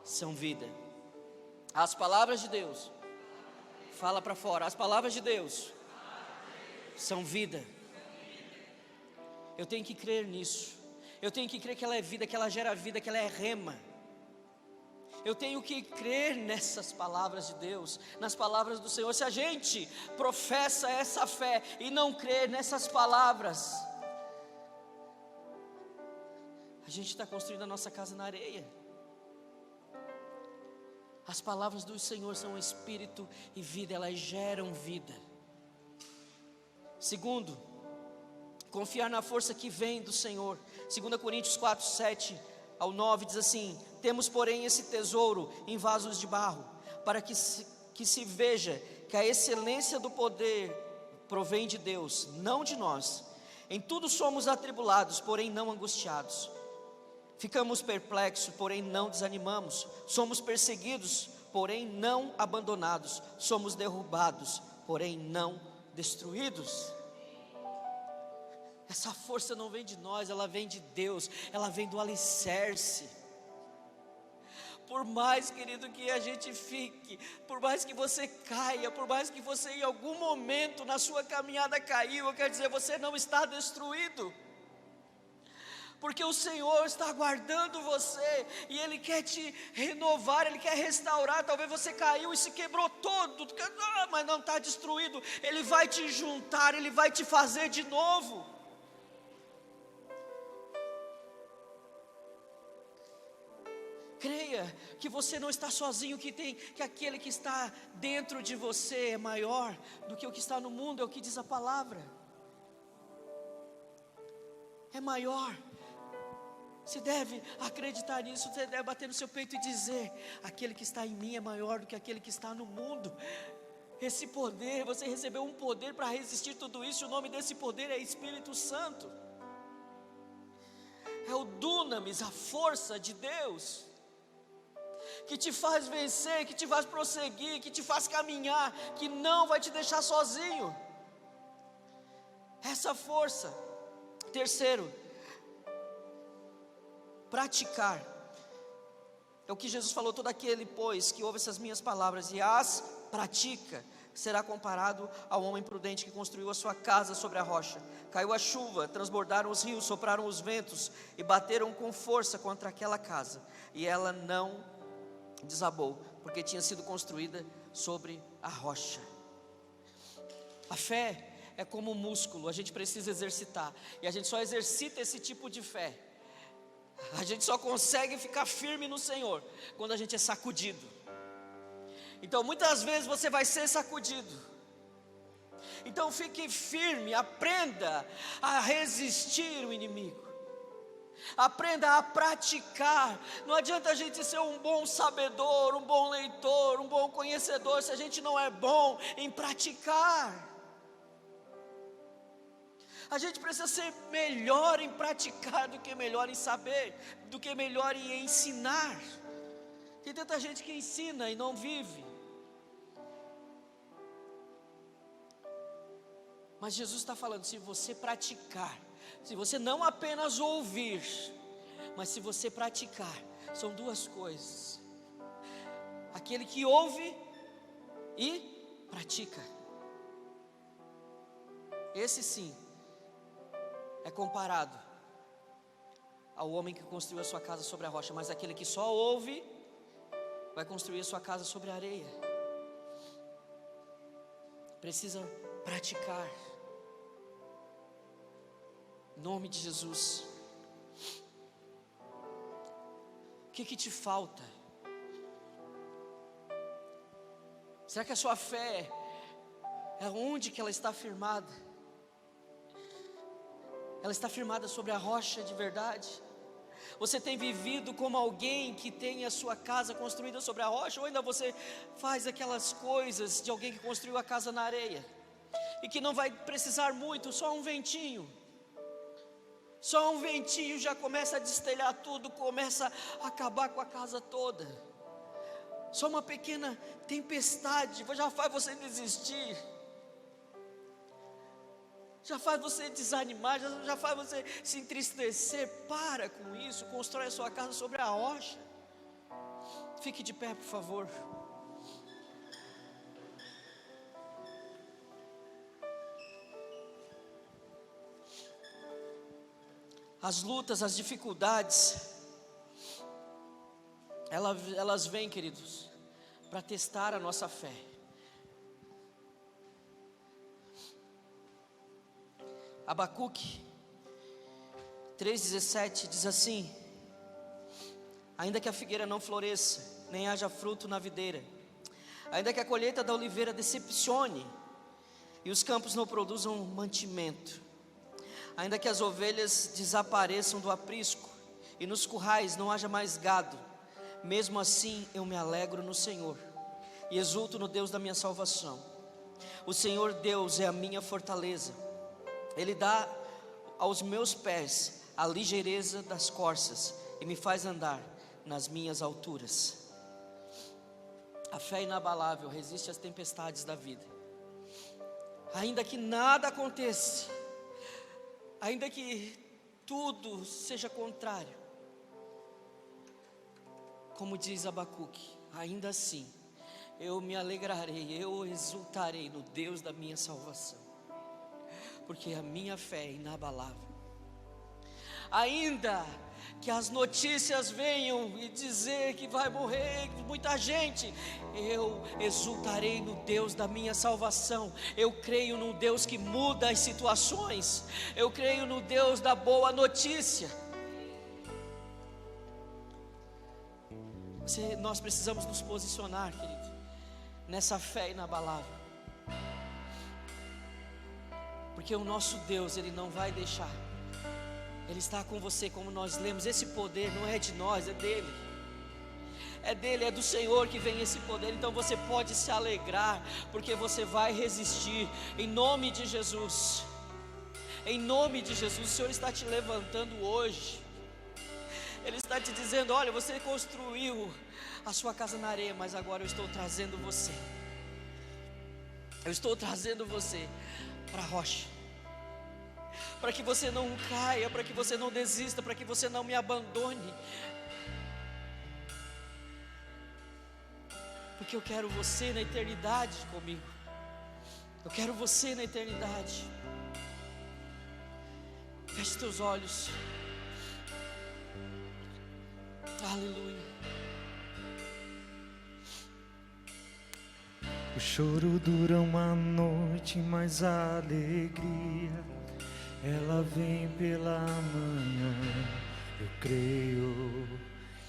são vida. As palavras de Deus, fala para fora, as palavras de Deus são vida. Eu tenho que crer nisso. Eu tenho que crer que ela é vida, que ela gera vida, que ela é rema. Eu tenho que crer nessas palavras de Deus, nas palavras do Senhor. Se a gente professa essa fé e não crer nessas palavras, a gente está construindo a nossa casa na areia. As palavras do Senhor são espírito e vida, elas geram vida. Segundo, confiar na força que vem do Senhor. 2 Coríntios 4, 7 ao 9 diz assim: temos porém esse tesouro em vasos de barro, para que se veja que a excelência do poder provém de Deus, não de nós. Em tudo somos atribulados, porém não angustiados. Ficamos perplexos, porém não desanimamos. Somos perseguidos, porém não abandonados. Somos derrubados, porém não destruídos. Essa força não vem de nós, ela vem de Deus, ela vem do alicerce. Por mais, querido, que a gente fique, por mais que você caia, por mais que você em algum momento na sua caminhada caiu, eu quero dizer, você não está destruído. porque o Senhor está guardando você, e Ele quer te renovar, Ele quer restaurar. Talvez você caiu e se quebrou todo, mas não está destruído. Ele vai te juntar, Ele vai te fazer de novo. Creia que você não está sozinho, que aquele que está dentro de você é maior do que o que está no mundo, é o que diz a palavra. É maior. Você deve acreditar nisso, você deve bater no seu peito e dizer: aquele que está em mim é maior do que aquele que está no mundo. Esse poder, você recebeu um poder para resistir tudo isso. O nome desse poder é Espírito Santo. É o dunamis, a força de Deus, que te faz vencer, que te faz prosseguir, que te faz caminhar, que não vai te deixar sozinho. Essa força. Terceiro, praticar. É o que Jesus falou: todo aquele, pois, que ouve essas minhas palavras e as pratica, será comparado ao homem prudente que construiu a sua casa sobre a rocha. Caiu a chuva, transbordaram os rios, sopraram os ventos e bateram com força contra aquela casa, e ela não desabou, porque tinha sido construída sobre a rocha. A fé é como um músculo, a gente precisa exercitar, e a gente só exercita esse tipo de fé, a gente só consegue ficar firme no Senhor quando a gente é sacudido. Então muitas vezes você vai ser sacudido, então fique firme, aprenda a resistir o inimigo, aprenda a praticar. Não adianta a gente ser um bom sabedor, um bom leitor, um bom conhecedor, se a gente não é bom em praticar. A gente precisa ser melhor em praticar do que melhor em saber, do que melhor em ensinar. Tem tanta gente que ensina e não vive. Mas Jesus está falando: se você praticar, se você não apenas ouvir, mas se você praticar, são duas coisas: aquele que ouve e pratica. Esse sim é comparado ao homem que construiu a sua casa sobre a rocha. Mas aquele que só ouve vai construir a sua casa sobre a areia. Precisa praticar. Em nome de Jesus. O que te falta? Será que a sua fé é onde que ela está firmada? Ela está firmada sobre a rocha de verdade? Você tem vivido como alguém que tem a sua casa construída sobre a rocha? Ou ainda você faz aquelas coisas de alguém que construiu a casa na areia, e que não vai precisar muito, só um ventinho já começa a destelhar tudo, começa a acabar com a casa toda. Só uma pequena tempestade já faz você desistir, já faz você desanimar, já faz você se entristecer. Para com isso, constrói a sua casa sobre a rocha. Fique de pé, por favor. As lutas, as dificuldades, elas vêm, queridos, para testar a nossa fé. Abacuque 3,17 diz assim: ainda que a figueira não floresça, nem haja fruto na videira, ainda que a colheita da oliveira decepcione, e os campos não produzam mantimento, ainda que as ovelhas desapareçam do aprisco, e nos currais não haja mais gado, mesmo assim eu me alegro no Senhor, e exulto no Deus da minha salvação. O Senhor Deus é a minha fortaleza, Ele dá aos meus pés a ligeireza das corças, e me faz andar nas minhas alturas. A fé inabalável resiste às tempestades da vida. Ainda que nada aconteça, ainda que tudo seja contrário, como diz Abacuque, ainda assim eu me alegrarei, eu exultarei no Deus da minha salvação, porque a minha fé é inabalável. ainda que as notícias venham e dizer que vai morrer muita gente, eu exultarei no Deus da minha salvação. Eu creio no Deus que muda as situações, eu creio no Deus da boa notícia. Nós precisamos nos posicionar, querido, nessa fé inabalável, porque o nosso Deus, Ele não vai deixar. Ele está com você, como nós lemos. Esse poder não é de nós, é dele. É dele, é do Senhor que vem esse poder. Então você pode se alegrar, porque você vai resistir, em nome de Jesus. Em nome de Jesus, o Senhor está te levantando hoje. Ele está te dizendo: olha, você construiu a sua casa na areia, mas agora eu estou trazendo você. Eu estou trazendo você para a rocha, para que você não caia, para que você não desista, para que você não me abandone, porque eu quero você na eternidade comigo. Eu quero você na eternidade. Feche teus olhos. Aleluia. O choro dura uma noite, mas a alegria ela vem pela manhã. Eu creio,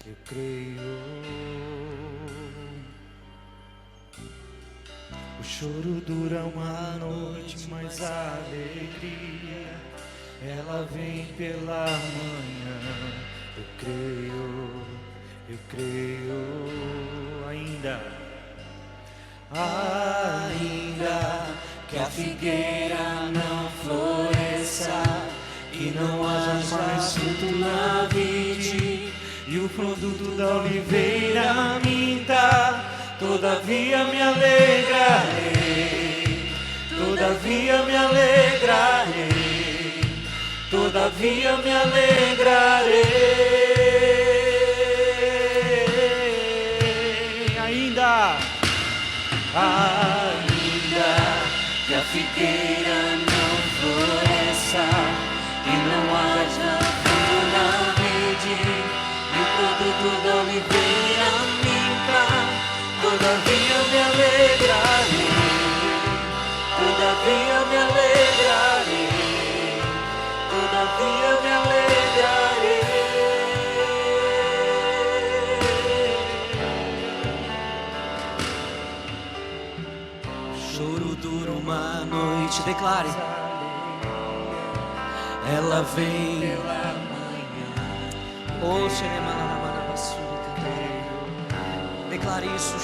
eu creio. O choro dura uma noite, mas a alegria ela vem pela manhã. Eu creio, eu creio. Ainda que a figueira não floresça e não haja mais fruto na vide, e o produto da oliveira minta, todavia me alegrarei, todavia me alegrarei, todavia me alegrarei. Ainda que a figueira não floresça e não haja fruto na vide, e o produto da oliveira minta, todavia me alegrarei, todavia me alegrarei, todavia me alegrarei. Choro dura uma noite, declare. Ela vem pela manhã. Oh, declare isso,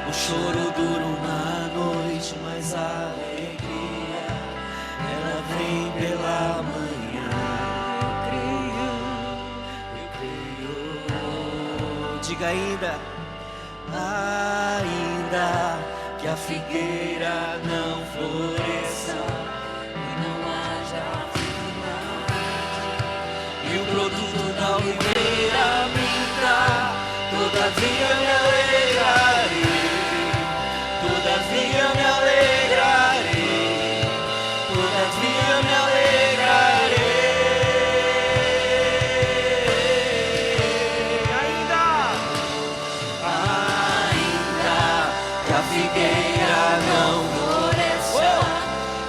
o choro dura uma noite, mas a alegria ela vem pela manhã. Eu creio. Diga ainda que a figueira não floresça e não haja fruto na vide, e o produto da oliveira minta, todavia me alegrarei, todavia me alegrarei, todavia me alegrarei. Figueira não floresça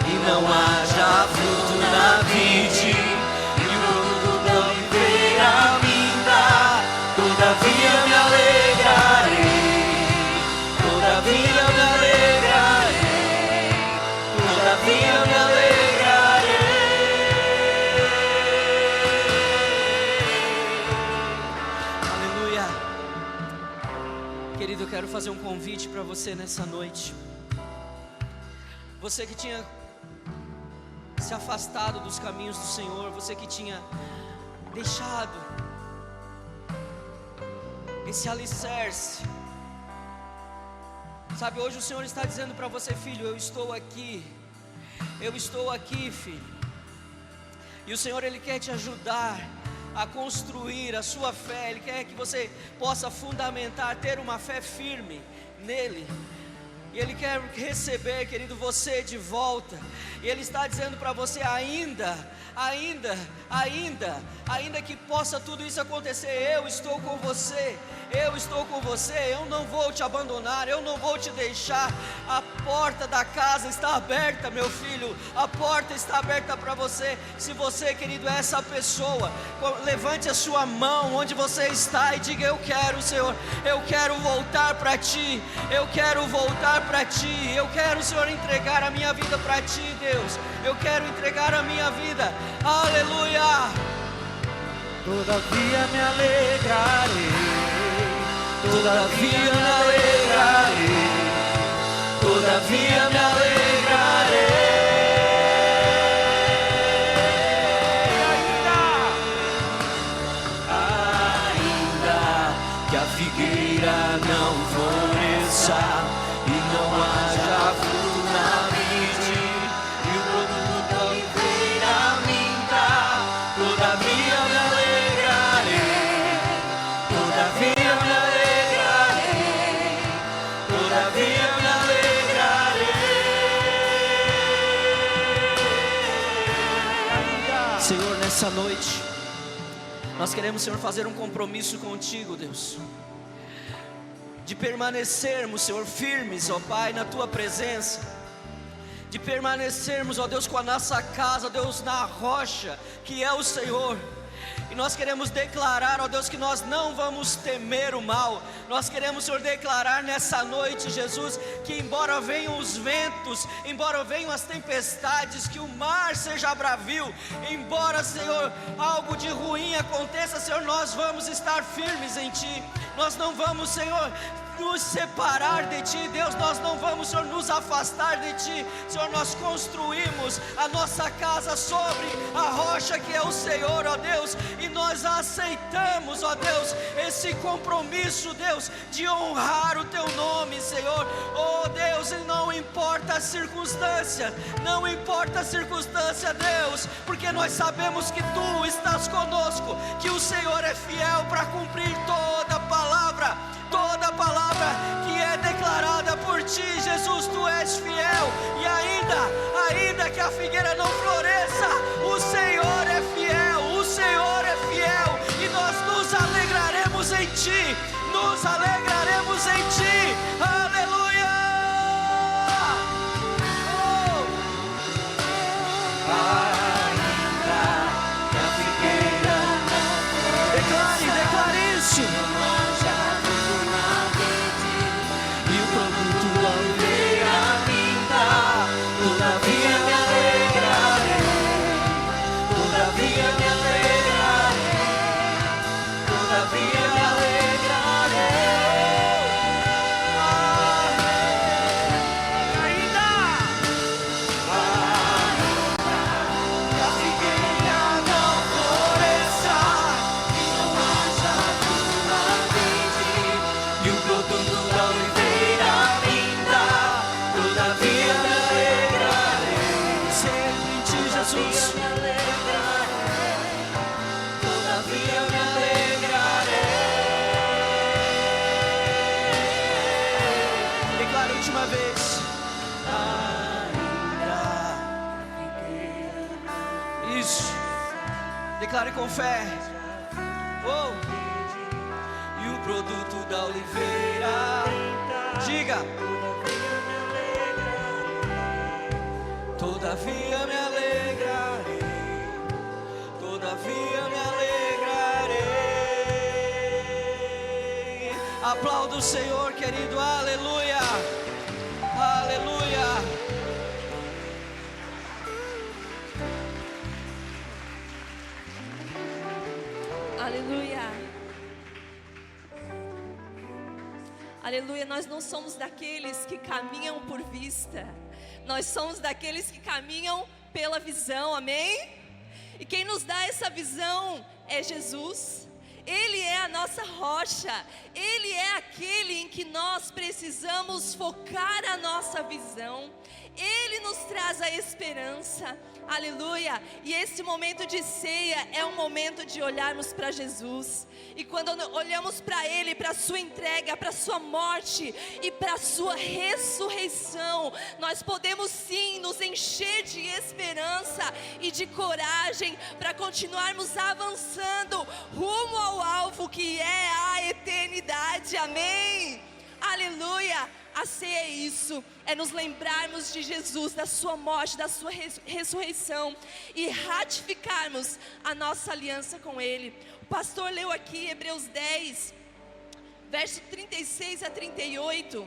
e não haja fruto na vide, e o fruto da oliveira minta, todavia me alegrarei, todavia me alegrarei, todavia me alegrarei. Aleluia. Querido, eu quero fazer um convite para você nessa noite. Você que tinha se afastado dos caminhos do Senhor, você que tinha deixado esse alicerce. Sabe, hoje o Senhor está dizendo para você: filho, eu estou aqui, filho. E o Senhor, Ele quer te ajudar a construir a sua fé. Ele quer que você possa fundamentar, ter uma fé firme nele. e Ele quer receber, querido, você de volta. E Ele está dizendo para você: ainda que possa tudo isso acontecer, eu estou com você, eu não vou te abandonar, eu não vou te deixar. A porta da casa está aberta, meu filho, a porta está aberta para você. Se você, querido, é essa pessoa, levante a sua mão onde você está e diga: eu quero, Senhor, eu quero voltar para Ti, eu quero voltar para Ti, eu quero, Senhor, entregar a minha vida para Ti, Deus, eu quero entregar a minha vida, aleluia. Todavia me alegrarei, Todavia me alegrarei, todavia me alegrarei. Ainda que a figueira não floresça e não haja fruto na vide, e o produto da oliveira minta, todavia me alegrarei, todavia me alegrarei, todavia me alegrarei. Senhor, nessa noite nós queremos, Senhor, fazer um compromisso contigo, Deus, de permanecermos, Senhor, firmes, ó Pai, na Tua presença, de permanecermos, ó Deus, com a nossa casa, ó Deus, na rocha que é o Senhor. E nós queremos declarar, ó Deus, que nós não vamos temer o mal. Nós queremos, Senhor, declarar nessa noite, Jesus, que embora venham os ventos, embora venham as tempestades, que o mar seja bravio, embora, Senhor, algo de ruim aconteça, Senhor, nós vamos estar firmes em Ti. Nós não vamos, Senhor, nos separar de Ti, Deus, nós não vamos, Senhor, nos afastar de Ti, Senhor. Nós construímos a nossa casa sobre a rocha que é o Senhor, ó Deus, e nós aceitamos, ó Deus, esse compromisso, Deus, de honrar o Teu nome, Senhor, ó Deus. E não importa a circunstância, não importa a circunstância, Deus, porque nós sabemos que Tu estás conosco, que o Senhor é fiel para cumprir toda palavra que é declarada por Ti, Jesus. Tu és fiel, e ainda que a figueira não floresça, o Senhor é fiel, o Senhor é fiel, e nós nos alegraremos em Ti, nos alegraremos em Ti, aleluia. Ainda que a figueira não declare isso. Declare com fé. Oh. E o produto da oliveira, diga: todavia me alegrarei, todavia me alegrarei. Aplauda o Senhor, querido, aleluia, aleluia. Aleluia, aleluia. Nós não somos daqueles que caminham por vista, nós somos daqueles que caminham pela visão, amém? E quem nos dá essa visão é Jesus. Ele é a nossa rocha, Ele é aquele em que nós precisamos focar a nossa visão. Ele nos traz a esperança, aleluia. E esse momento de ceia é um momento de olharmos para Jesus. E quando olhamos para Ele, para a sua entrega, para a sua morte e para a sua ressurreição, nós podemos sim nos encher de esperança e de coragem para continuarmos avançando rumo ao alvo que é a eternidade, amém? Aleluia. A ceia é isso, é nos lembrarmos de Jesus, da sua morte, da sua ressurreição e ratificarmos a nossa aliança com Ele. O pastor leu aqui Hebreus 10, verso 36 a 38.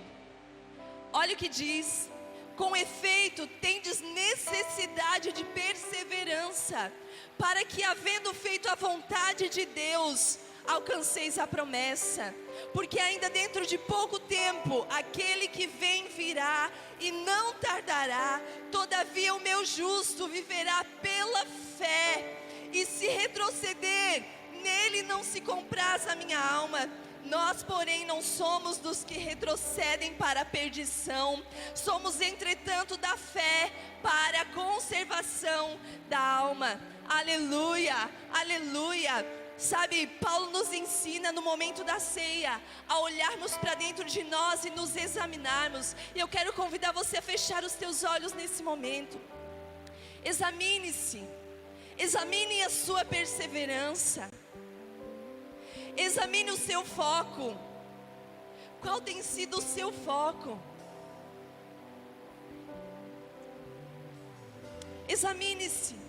Olha o que diz: com efeito, tendes necessidade de perseverança, para que, havendo feito a vontade de Deus, alcanceis a promessa. Porque ainda dentro de pouco tempo, aquele que vem virá e não tardará. Todavia o meu justo viverá pela fé. E se retroceder, nele não se compraz a minha alma. Nós, porém, não somos dos que retrocedem para a perdição. Somos, entretanto, da fé para a conservação da alma. Aleluia, aleluia. Sabe, Paulo nos ensina no momento da ceia a olharmos para dentro de nós e nos examinarmos. E eu quero convidar você a fechar os teus olhos nesse momento. Examine-se, examine a sua perseverança, examine o seu foco. Qual tem sido o seu foco? Examine-se.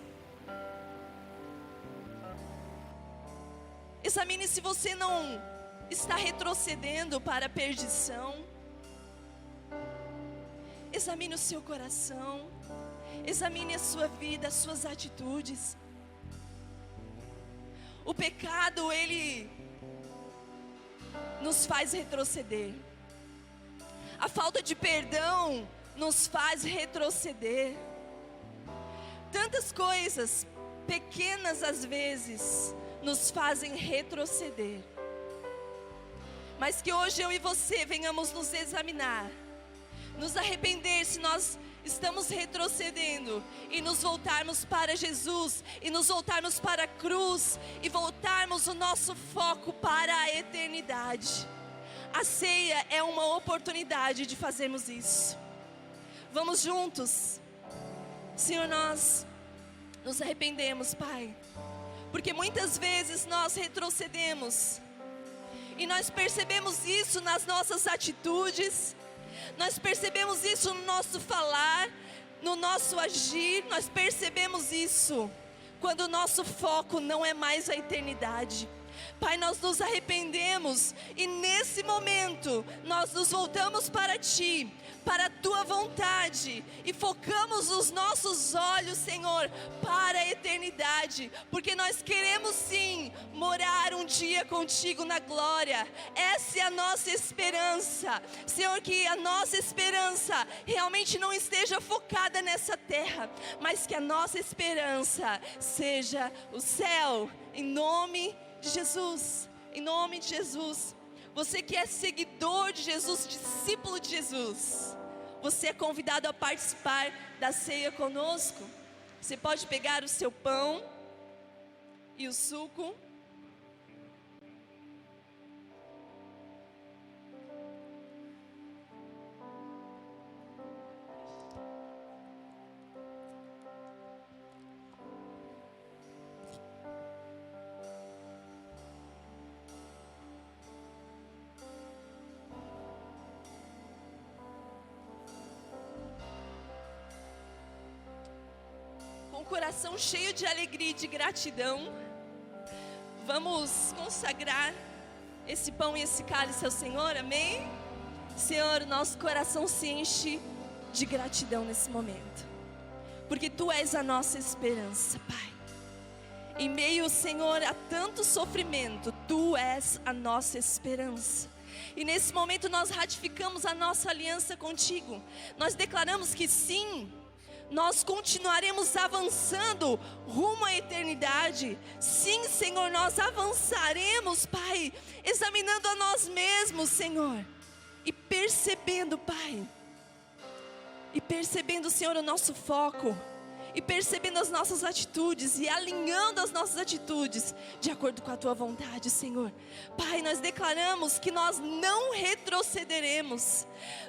Examine se você não está retrocedendo para a perdição. Examine o seu coração. Examine a sua vida, as suas atitudes. O pecado, ele nos faz retroceder. A falta de perdão nos faz retroceder. Tantas coisas, pequenas às vezes, nos fazem retroceder. Mas que hoje eu e você venhamos nos examinar, nos arrepender se nós estamos retrocedendo e nos voltarmos para Jesus, e nos voltarmos para a cruz, e voltarmos o nosso foco para a eternidade. A ceia é uma oportunidade de fazermos isso. Vamos juntos. Senhor, nós nos arrependemos, Pai, porque muitas vezes nós retrocedemos, e nós percebemos isso nas nossas atitudes, nós percebemos isso no nosso falar, no nosso agir, nós percebemos isso quando o nosso foco não é mais a eternidade. Pai, nós nos arrependemos e nesse momento nós nos voltamos para Ti, para a Tua vontade, e focamos os nossos olhos, Senhor, para a eternidade, porque nós queremos sim morar um dia contigo na glória. Essa é a nossa esperança, Senhor, que a nossa esperança realmente não esteja focada nessa terra, mas que a nossa esperança seja o céu, em nome de Jesus, em nome de Jesus. Você que é seguidor de Jesus, discípulo de Jesus, você é convidado a participar da ceia conosco. Você pode pegar o seu pão e o suco. Coração cheio de alegria e de gratidão, vamos consagrar esse pão e esse cálice ao Senhor, amém? Senhor, nosso coração se enche de gratidão nesse momento, porque Tu és a nossa esperança, Pai. Em meio, Senhor, a tanto sofrimento, Tu és a nossa esperança. E nesse momento nós ratificamos a nossa aliança contigo. Nós declaramos que sim, nós continuaremos avançando rumo à eternidade. Sim, Senhor, nós avançaremos, Pai, examinando a nós mesmos, Senhor, e percebendo, Pai, Senhor, o nosso foco, e percebendo as nossas atitudes e alinhando as nossas atitudes de acordo com a Tua vontade, Senhor. Pai, nós declaramos que nós não retrocederemos.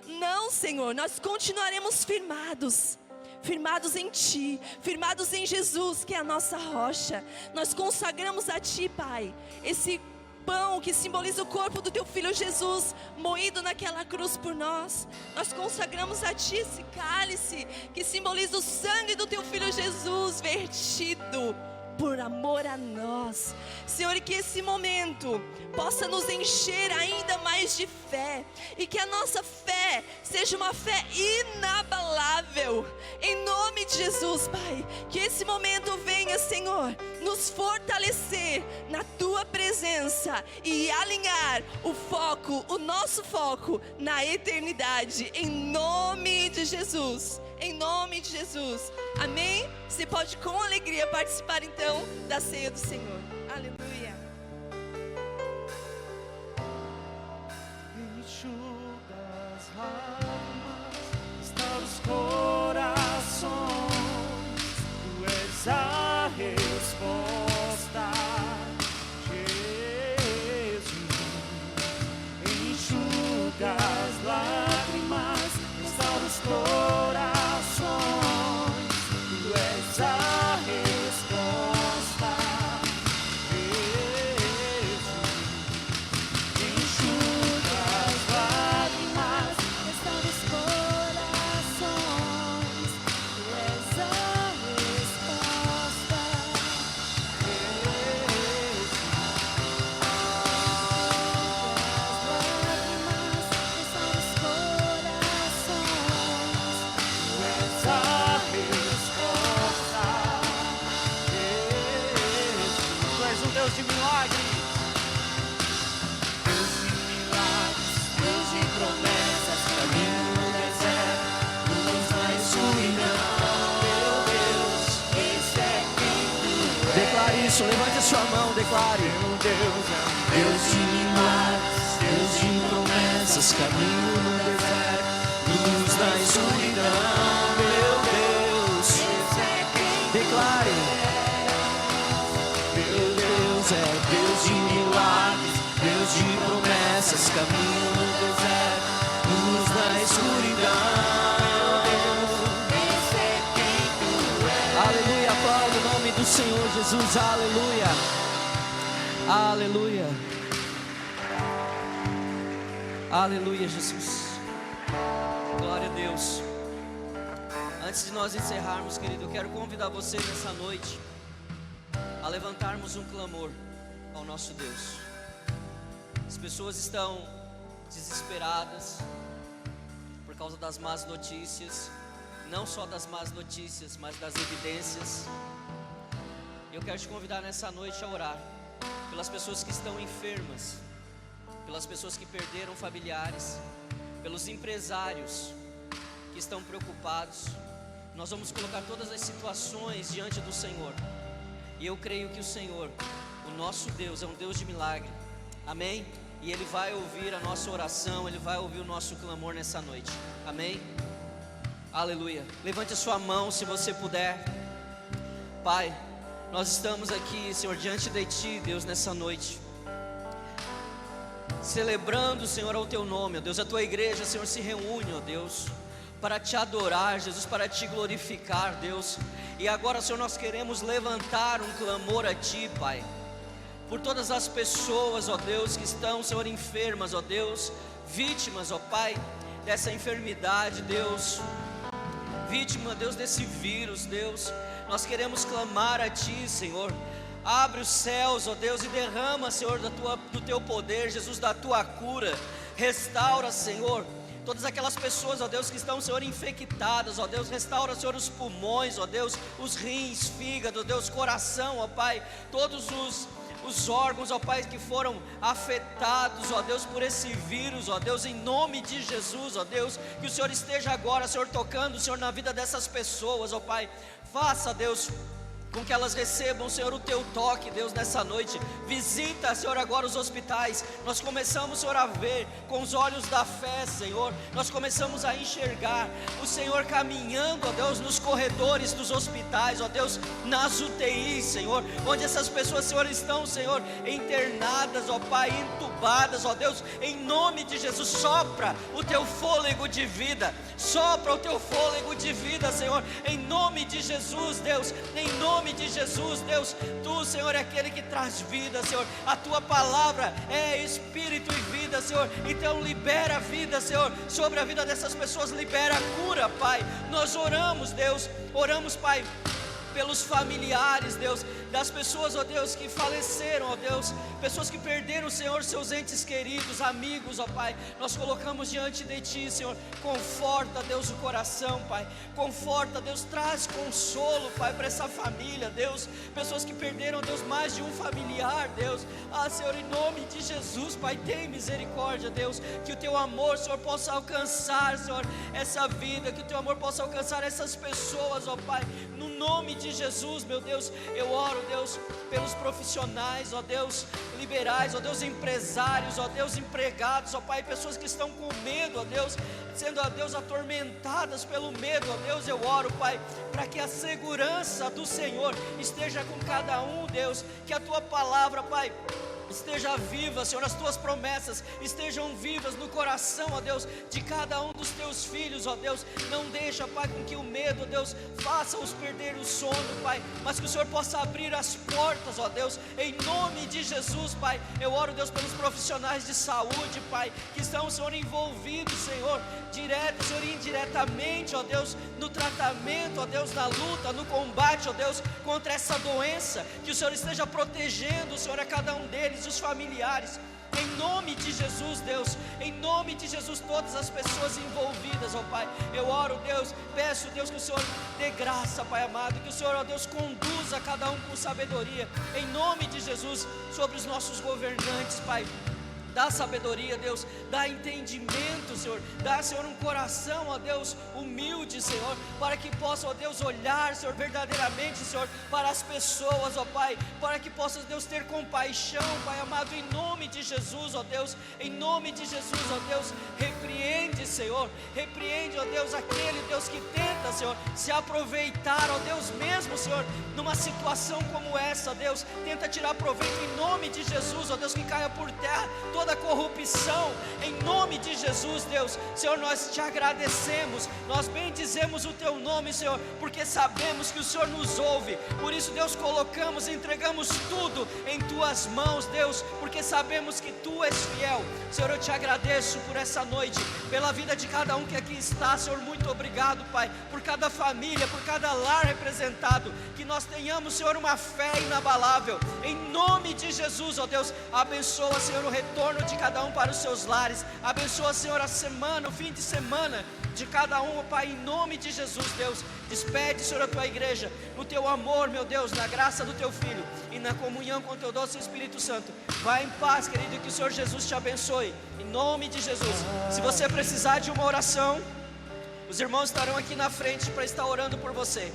Não, Senhor, nós continuaremos firmados em Ti, firmados em Jesus, que é a nossa rocha. Nós consagramos a Ti, Pai, esse pão que simboliza o corpo do Teu Filho Jesus, moído naquela cruz por nós. Nós consagramos a Ti esse cálice, que simboliza o sangue do Teu Filho Jesus, vertido por amor a nós. Senhor, e que esse momento possa nos encher ainda mais de fé, e que a nossa fé seja uma fé inabalável, em nome de Jesus, Pai. Que esse momento venha, Senhor, nos fortalecer na Tua presença e alinhar o foco, o nosso foco na eternidade, em nome de Jesus. Em nome de Jesus, amém? Você pode com alegria participar então da ceia do Senhor. Aleluia. Enxuga as lágrimas, restaura os corações. Tu és a resposta, Jesus. Enxuga as lágrimas, restaura os corações. Tu és a resposta, Jesus. Enxuga as lágrimas, restaura os corações. Tu és a resposta, Jesus. As lágrimas, restaura os corações. Tu és a resposta, Jesus. Tu és um Deus de milagres. Deus de milagres, Deus de promessas, caminho no deserto, luz na escuridão. Meu Deus, esse é quem tu és. Declare isso, levante a sua mão, declare. Meu Deus é um Deus de milagres, Deus de promessas, caminho no deserto, luz na escuridão. Meu Deus, esse é quem tu Declare. Meu Deus é Deus de milagres, Deus de promessas, caminho no deserto, luz na escuridão. Esse é quem tu és. Aleluia, aplauda o nome do Senhor Jesus, aleluia. Aleluia. Aleluia, Jesus. Glória a Deus. Antes de nós encerrarmos, querido, eu quero convidar você nessa noite a levantarmos um clamor ao nosso Deus. As pessoas estão desesperadas por causa das más notícias, não só das más notícias, mas das evidências. Eu quero te convidar nessa noite a orar pelas pessoas que estão enfermas, pelas pessoas que perderam familiares, pelos empresários que estão preocupados. Nós vamos colocar todas as situações diante do Senhor, e eu creio que o Senhor, o nosso Deus, é um Deus de milagre, amém? E Ele vai ouvir a nossa oração, Ele vai ouvir o nosso clamor nessa noite, amém? Aleluia. Levante a sua mão se você puder. Pai, nós estamos aqui, Senhor, diante de Ti, Deus, nessa noite, celebrando, Senhor, ao Teu nome, ó Deus. A Tua igreja, Senhor, se reúne, ó Deus, para Te adorar, Jesus, para Te glorificar, Deus. E agora, Senhor, nós queremos levantar um clamor a Ti, Pai, por todas as pessoas, ó Deus, que estão, Senhor, enfermas, ó Deus, vítimas, ó Pai, dessa enfermidade, Deus, vítima, Deus, desse vírus, Deus. Nós queremos clamar a Ti, Senhor. Abre os céus, ó Deus, e derrama, Senhor, do Teu poder, Jesus, da Tua cura. Restaura, Senhor, todas aquelas pessoas, ó Deus, que estão, Senhor, infectadas, ó Deus. Restaura, Senhor, os pulmões, ó Deus, os rins, fígado, ó Deus, coração, ó Pai, todos os órgãos, ó Pai, que foram afetados, ó Deus, por esse vírus, ó Deus, em nome de Jesus, ó Deus, que o Senhor esteja agora, Senhor, tocando, Senhor, na vida dessas pessoas, ó Pai. Faça, Deus, com que elas recebam, Senhor, o Teu toque, Deus, nessa noite. Visita, Senhor, agora os hospitais. Nós começamos, Senhor, a ver com os olhos da fé, Senhor. Nós começamos a enxergar o Senhor caminhando, ó Deus, nos corredores dos hospitais, ó Deus, nas UTIs, Senhor, onde essas pessoas, Senhor, estão, Senhor, internadas, ó Pai, entubadas, ó Deus, em nome de Jesus. Sopra o Teu fôlego de vida, sopra o Teu fôlego de vida, Senhor, em nome de Jesus, Deus, em nome de Jesus, Deus. Tu, Senhor, é aquele que traz vida, Senhor. A Tua palavra é espírito e vida, Senhor. Então libera a vida, Senhor, sobre a vida dessas pessoas. Libera a cura, Pai. Nós oramos, Deus, oramos, Pai, pelos familiares, Deus, das pessoas, ó Deus, que faleceram, ó Deus, pessoas que perderam, Senhor, seus entes queridos, amigos, ó Pai. Nós colocamos diante de Ti, Senhor. Conforta, Deus, o coração, Pai. Conforta, Deus, traz consolo, Pai, para essa família, Deus. Pessoas que perderam, Deus, mais de um familiar, Deus. Ah, Senhor, em nome de Jesus, Pai, tem misericórdia, Deus. Que o Teu amor, Senhor, possa alcançar, Senhor, essa vida. Que o Teu amor possa alcançar essas pessoas, ó Pai. No nome de Jesus, meu Deus, eu oro, Deus, pelos profissionais, ó Deus, liberais, ó Deus, empresários, ó Deus, empregados, ó Pai, pessoas que estão com medo, ó Deus, sendo, ó Deus, atormentadas pelo medo, ó Deus. Eu oro, Pai, para que a segurança do Senhor esteja com cada um, Deus, que a Tua palavra, Pai, esteja viva, Senhor, as Tuas promessas estejam vivas no coração, ó Deus, de cada um dos Teus filhos, ó Deus. Não deixa, Pai, com que o medo, Deus, faça-os perder o sono, Pai, mas que o Senhor possa abrir as portas, ó Deus, em nome de Jesus, Pai. Eu oro, Deus, pelos profissionais de saúde, Pai, que estão, Senhor, envolvidos, Senhor, direto, Senhor, indiretamente, ó Deus, no tratamento, ó Deus, na luta, no combate, ó Deus, contra essa doença. Que o Senhor esteja protegendo, Senhor, a cada um deles, os familiares, em nome de Jesus, Deus, em nome de Jesus, todas as pessoas envolvidas, ó Pai. Eu oro, Deus, peço, Deus, que o Senhor dê graça, Pai amado, que o Senhor, ó Deus, conduza cada um com sabedoria, em nome de Jesus, sobre os nossos governantes, Pai. Dá sabedoria, Deus, dá entendimento, Senhor. Dá, Senhor, um coração, ó Deus, humilde, Senhor, para que possa, ó Deus, olhar, Senhor, verdadeiramente, Senhor, para as pessoas, ó Pai, para que possa, Deus, ter compaixão, Pai amado, em nome de Jesus, ó Deus, em nome de Jesus, ó Deus. Repreende, Senhor, repreende, ó Deus, aquele, Deus, que tenta, Senhor, se aproveitar, ó Deus, mesmo, Senhor, numa situação como essa, Deus, tenta tirar proveito, em nome de Jesus, ó Deus, que caia por terra toda corrupção, em nome de Jesus, Deus. Senhor, nós Te agradecemos, nós bendizemos o Teu nome, Senhor, porque sabemos que o Senhor nos ouve. Por isso, Deus, colocamos, entregamos tudo em Tuas mãos, Deus, porque sabemos que Tu és fiel. Senhor, eu Te agradeço por essa noite, pela vida de cada um que aqui está, Senhor. Muito obrigado, Pai, por cada família, por cada lar representado. Que nós tenhamos, Senhor, uma fé inabalável, em nome de Jesus, ó Deus. Abençoa, Senhor, o retorno de cada um para os seus lares. Abençoa, Senhor, a semana, o fim de semana de cada um, ó Pai, em nome de Jesus, Deus. Despede, Senhor, a Tua igreja no Teu amor, meu Deus, na graça do Teu Filho e na comunhão com o Teu doce Espírito Santo. Vai em paz, querido, e que o Senhor Jesus te abençoe, em nome de Jesus. Se você precisar de uma oração, os irmãos estarão aqui na frente para estar orando por você.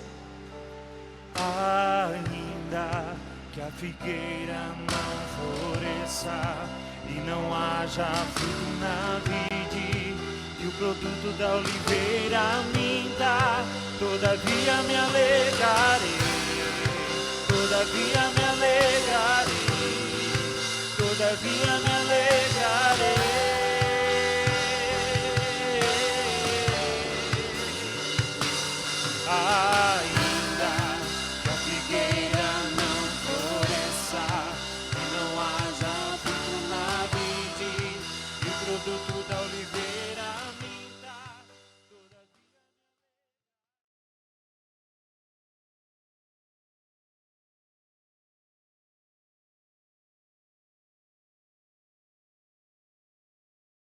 Ainda que a figueira não floresça e não haja fruto na vide, e o produto da oliveira minta, todavia me alegrarei, todavia me alegrarei, todavia me